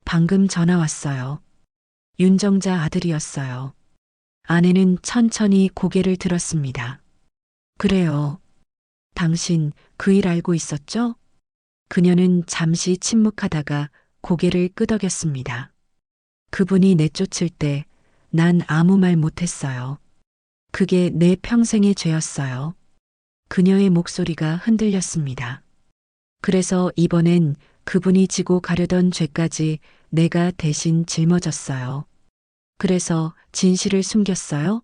방금 전화 왔어요. 윤정자 아들이었어요. 아내는 천천히 고개를 들었습니다. 그래요. 당신 그 일 알고 있었죠? 그녀는 잠시 침묵하다가 고개를 끄덕였습니다. 그분이 내쫓을 때 난 아무 말 못했어요. 그게 내 평생의 죄였어요. 그녀의 목소리가 흔들렸습니다. 그래서 이번엔 그분이 지고 가려던 죄까지 내가 대신 짊어졌어요. 그래서 진실을 숨겼어요?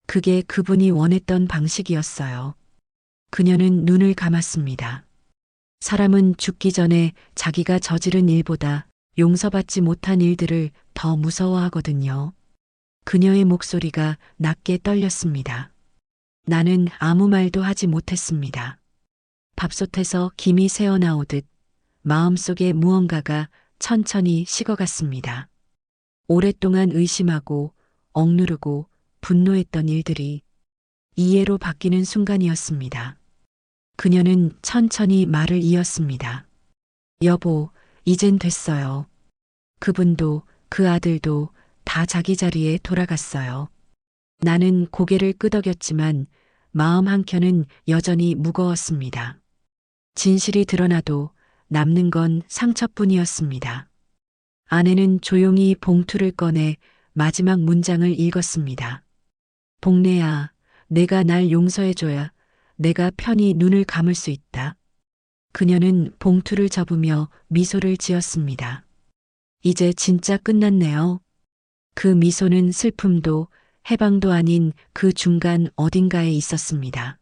그게 그분이 원했던 방식이었어요. 그녀는 눈을 감았습니다. 사람은 죽기 전에 자기가 저지른 일보다 용서받지 못한 일들을 더 무서워하거든요. 그녀의 목소리가 낮게 떨렸습니다. 나는 아무 말도 하지 못했습니다. 밥솥에서 김이 새어나오듯 마음속에 무언가가 천천히 식어갔습니다. 오랫동안 의심하고 억누르고 분노했던 일들이 이해로 바뀌는 순간이었습니다. 그녀는 천천히 말을 이었습니다. 여보, 이젠 됐어요. 그분도 그 아들도 다 자기 자리에 돌아갔어요. 나는 고개를 끄덕였지만 마음 한켠은 여전히 무거웠습니다. 진실이 드러나도 남는 건 상처뿐이었습니다. 아내는 조용히 봉투를 꺼내 마지막 문장을 읽었습니다. 복래야, 내가 날 용서해줘야 내가 편히 눈을 감을 수 있다. 그녀는 봉투를 접으며 미소를 지었습니다. 이제 진짜 끝났네요. 그 미소는 슬픔도 해방도 아닌 그 중간 어딘가에 있었습니다.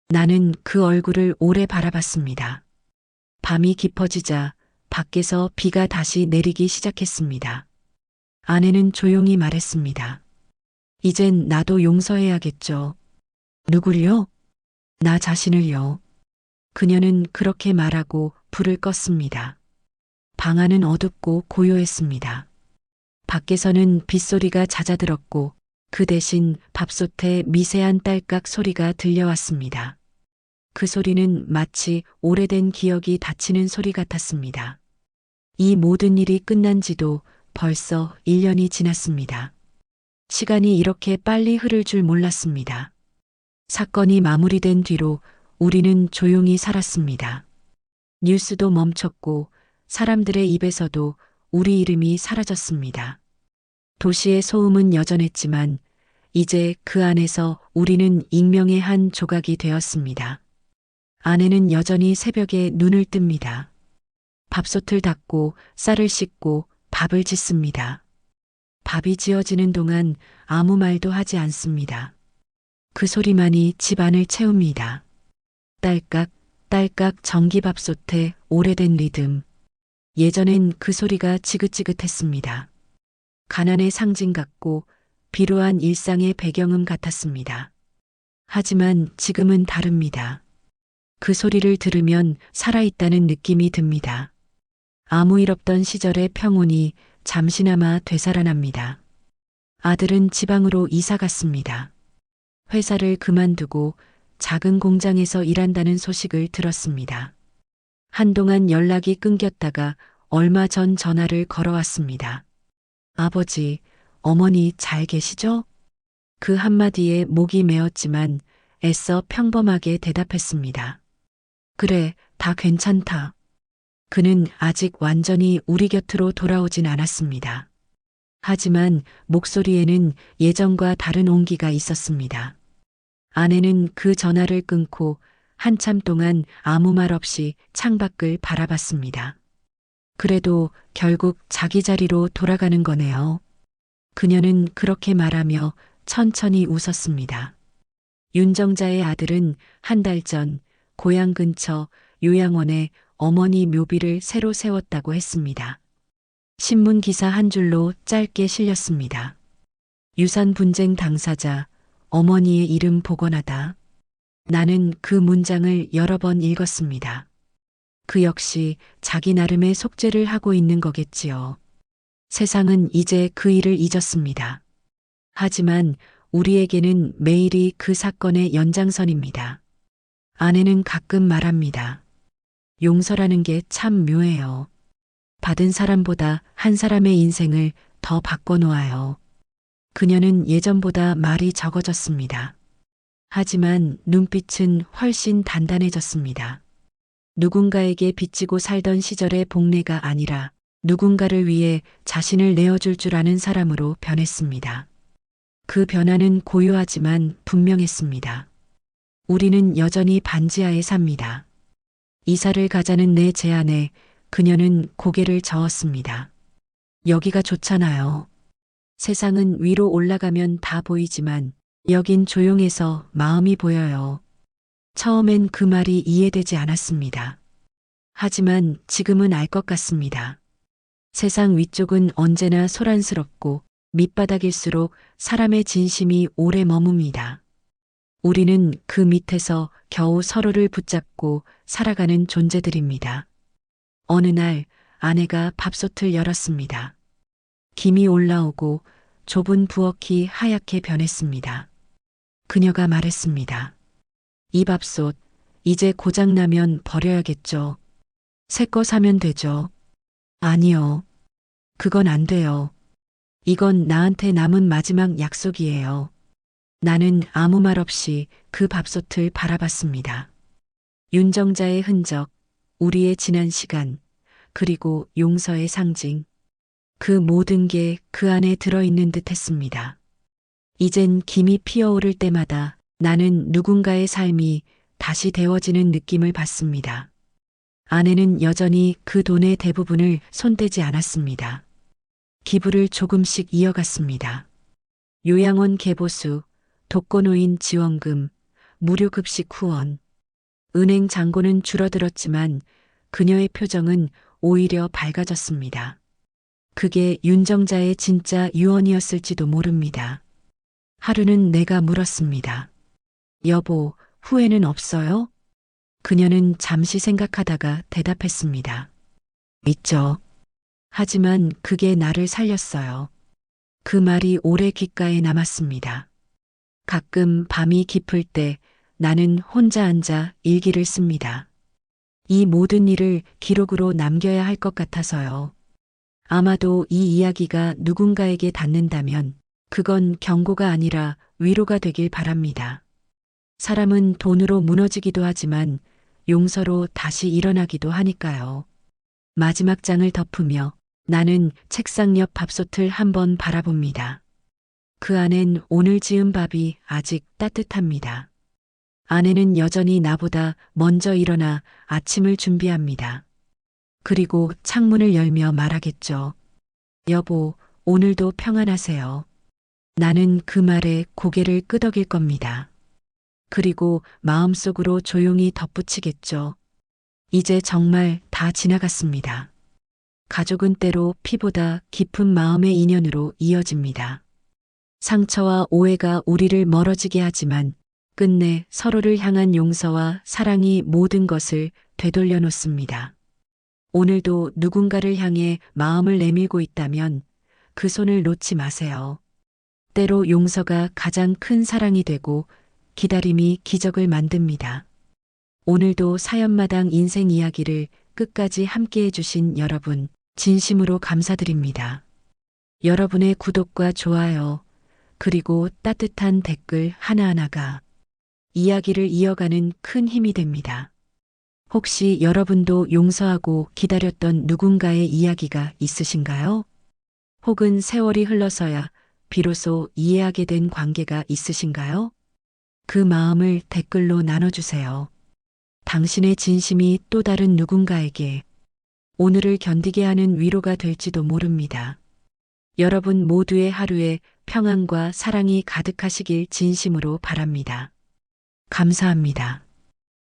나는 그 얼굴을 오래 바라봤습니다. 밤이 깊어지자 밖에서 비가 다시 내리기 시작했습니다. 아내는 조용히 말했습니다. 이젠 나도 용서해야겠죠. 누굴요? 나 자신을요. 그녀는 그렇게 말하고 불을 껐습니다. 방 안은 어둡고 고요했습니다. 밖에서는 빗소리가 잦아들었고 그 대신 밥솥에 미세한 딸깍 소리가 들려왔습니다. 그 소리는 마치 오래된 기억이 닫히는 소리 같았습니다. 이 모든 일이 끝난 지도 벌써 1년이 지났습니다. 시간이 이렇게 빨리 흐를 줄 몰랐습니다. 사건이 마무리된 뒤로 우리는 조용히 살았습니다. 뉴스도 멈췄고 사람들의 입에서도 우리 이름이 사라졌습니다. 도시의 소음은 여전했지만 이제 그 안에서 우리는 익명의 한 조각이 되었습니다. 아내는 여전히 새벽에 눈을 뜹니다. 밥솥을 닦고 쌀을 씻고 밥을 짓습니다. 밥이 지어지는 동안 아무 말도 하지 않습니다. 그 소리만이 집안을 채웁니다. 딸깍, 딸깍 전기밥솥의 오래된 리듬. 예전엔 그 소리가 지긋지긋했습니다. 가난의 상징 같고 비루한 일상의 배경음 같았습니다. 하지만 지금은 다릅니다. 그 소리를 들으면 살아있다는 느낌이 듭니다. 아무 일 없던 시절의 평온이 잠시나마 되살아납니다. 아들은 지방으로 이사 갔습니다. 회사를 그만두고 작은 공장에서 일한다는 소식을 들었습니다. 한동안 연락이 끊겼다가 얼마 전 전화를 걸어왔습니다. 아버지, 어머니 잘 계시죠? 그 한마디에 목이 메었지만 애써 평범하게 대답했습니다. 그래, 다 괜찮다. 그는 아직 완전히 우리 곁으로 돌아오진 않았습니다. 하지만 목소리에는 예전과 다른 온기가 있었습니다. 아내는 그 전화를 끊고 한참 동안 아무 말 없이 창밖을 바라봤습니다. 그래도 결국 자기 자리로 돌아가는 거네요. 그녀는 그렇게 말하며 천천히 웃었습니다. 윤정자의 아들은 한 달 전 고향 근처 요양원에 어머니 묘비를 새로 세웠다고 했습니다. 신문 기사 한 줄로 짧게 실렸습니다. 유산 분쟁 당사자, 어머니의 이름 복원하다. 나는 그 문장을 여러 번 읽었습니다. 그 역시 자기 나름의 속죄를 하고 있는 거겠지요. 세상은 이제 그 일을 잊었습니다. 하지만 우리에게는 매일이 그 사건의 연장선입니다. 아내는 가끔 말합니다. 용서라는 게 참 묘해요. 받은 사람보다 한 사람의 인생을 더 바꿔놓아요. 그녀는 예전보다 말이 적어졌습니다. 하지만 눈빛은 훨씬 단단해졌습니다. 누군가에게 빚지고 살던 시절의 복래가 아니라 누군가를 위해 자신을 내어줄 줄 아는 사람으로 변했습니다. 그 변화는 고요하지만 분명했습니다. 우리는 여전히 반지하에 삽니다. 이사를 가자는 내 제안에 그녀는 고개를 저었습니다. 여기가 좋잖아요. 세상은 위로 올라가면 다 보이지만 여긴 조용해서 마음이 보여요. 처음엔 그 말이 이해되지 않았습니다. 하지만 지금은 알 것 같습니다. 세상 위쪽은 언제나 소란스럽고 밑바닥일수록 사람의 진심이 오래 머뭅니다. 우리는 그 밑에서 겨우 서로를 붙잡고 살아가는 존재들입니다. 어느 날 아내가 밥솥을 열었습니다. 김이 올라오고 좁은 부엌이 하얗게 변했습니다. 그녀가 말했습니다. 이 밥솥, 이제 고장나면 버려야겠죠. 새 거 사면 되죠. 아니요. 그건 안 돼요. 이건 나한테 남은 마지막 약속이에요. 나는 아무 말 없이 그 밥솥을 바라봤습니다. 윤정자의 흔적, 우리의 지난 시간, 그리고 용서의 상징. 그 모든 게 그 안에 들어있는 듯 했습니다. 이젠 김이 피어오를 때마다 나는 누군가의 삶이 다시 데워지는 느낌을 받습니다. 아내는 여전히 그 돈의 대부분을 손대지 않았습니다. 기부를 조금씩 이어갔습니다. 요양원 개보수, 독거노인 지원금, 무료급식 후원. 은행 잔고는 줄어들었지만 그녀의 표정은 오히려 밝아졌습니다. 그게 윤정자의 진짜 유언이었을지도 모릅니다. 하루는 내가 물었습니다. 여보, 후회는 없어요? 그녀는 잠시 생각하다가 대답했습니다. 있죠. 하지만 그게 나를 살렸어요. 그 말이 오래 귓가에 남았습니다. 가끔 밤이 깊을 때 나는 혼자 앉아 일기를 씁니다. 이 모든 일을 기록으로 남겨야 할 것 같아서요. 아마도 이 이야기가 누군가에게 닿는다면 그건 경고가 아니라 위로가 되길 바랍니다. 사람은 돈으로 무너지기도 하지만 용서로 다시 일어나기도 하니까요. 마지막 장을 덮으며 나는 책상 옆 밥솥을 한번 바라봅니다. 그 안엔 오늘 지은 밥이 아직 따뜻합니다. 아내는 여전히 나보다 먼저 일어나 아침을 준비합니다. 그리고 창문을 열며 말하겠죠. 여보, 오늘도 평안하세요. 나는 그 말에 고개를 끄덕일 겁니다. 그리고 마음속으로 조용히 덧붙이겠죠. 이제 정말 다 지나갔습니다. 가족은 때로 피보다 깊은 마음의 인연으로 이어집니다. 상처와 오해가 우리를 멀어지게 하지만 끝내 서로를 향한 용서와 사랑이 모든 것을 되돌려 놓습니다. 오늘도 누군가를 향해 마음을 내밀고 있다면 그 손을 놓지 마세요. 때로 용서가 가장 큰 사랑이 되고 기다림이 기적을 만듭니다. 오늘도 사연마당 인생 이야기를 끝까지 함께 해주신 여러분, 진심으로 감사드립니다. 여러분의 구독과 좋아요, 그리고 따뜻한 댓글 하나하나가 이야기를 이어가는 큰 힘이 됩니다. 혹시 여러분도 용서하고 기다렸던 누군가의 이야기가 있으신가요? 혹은 세월이 흘러서야 비로소 이해하게 된 관계가 있으신가요? 그 마음을 댓글로 나눠주세요. 당신의 진심이 또 다른 누군가에게 오늘을 견디게 하는 위로가 될지도 모릅니다. 여러분 모두의 하루에 평안과 사랑이 가득하시길 진심으로 바랍니다. 감사합니다.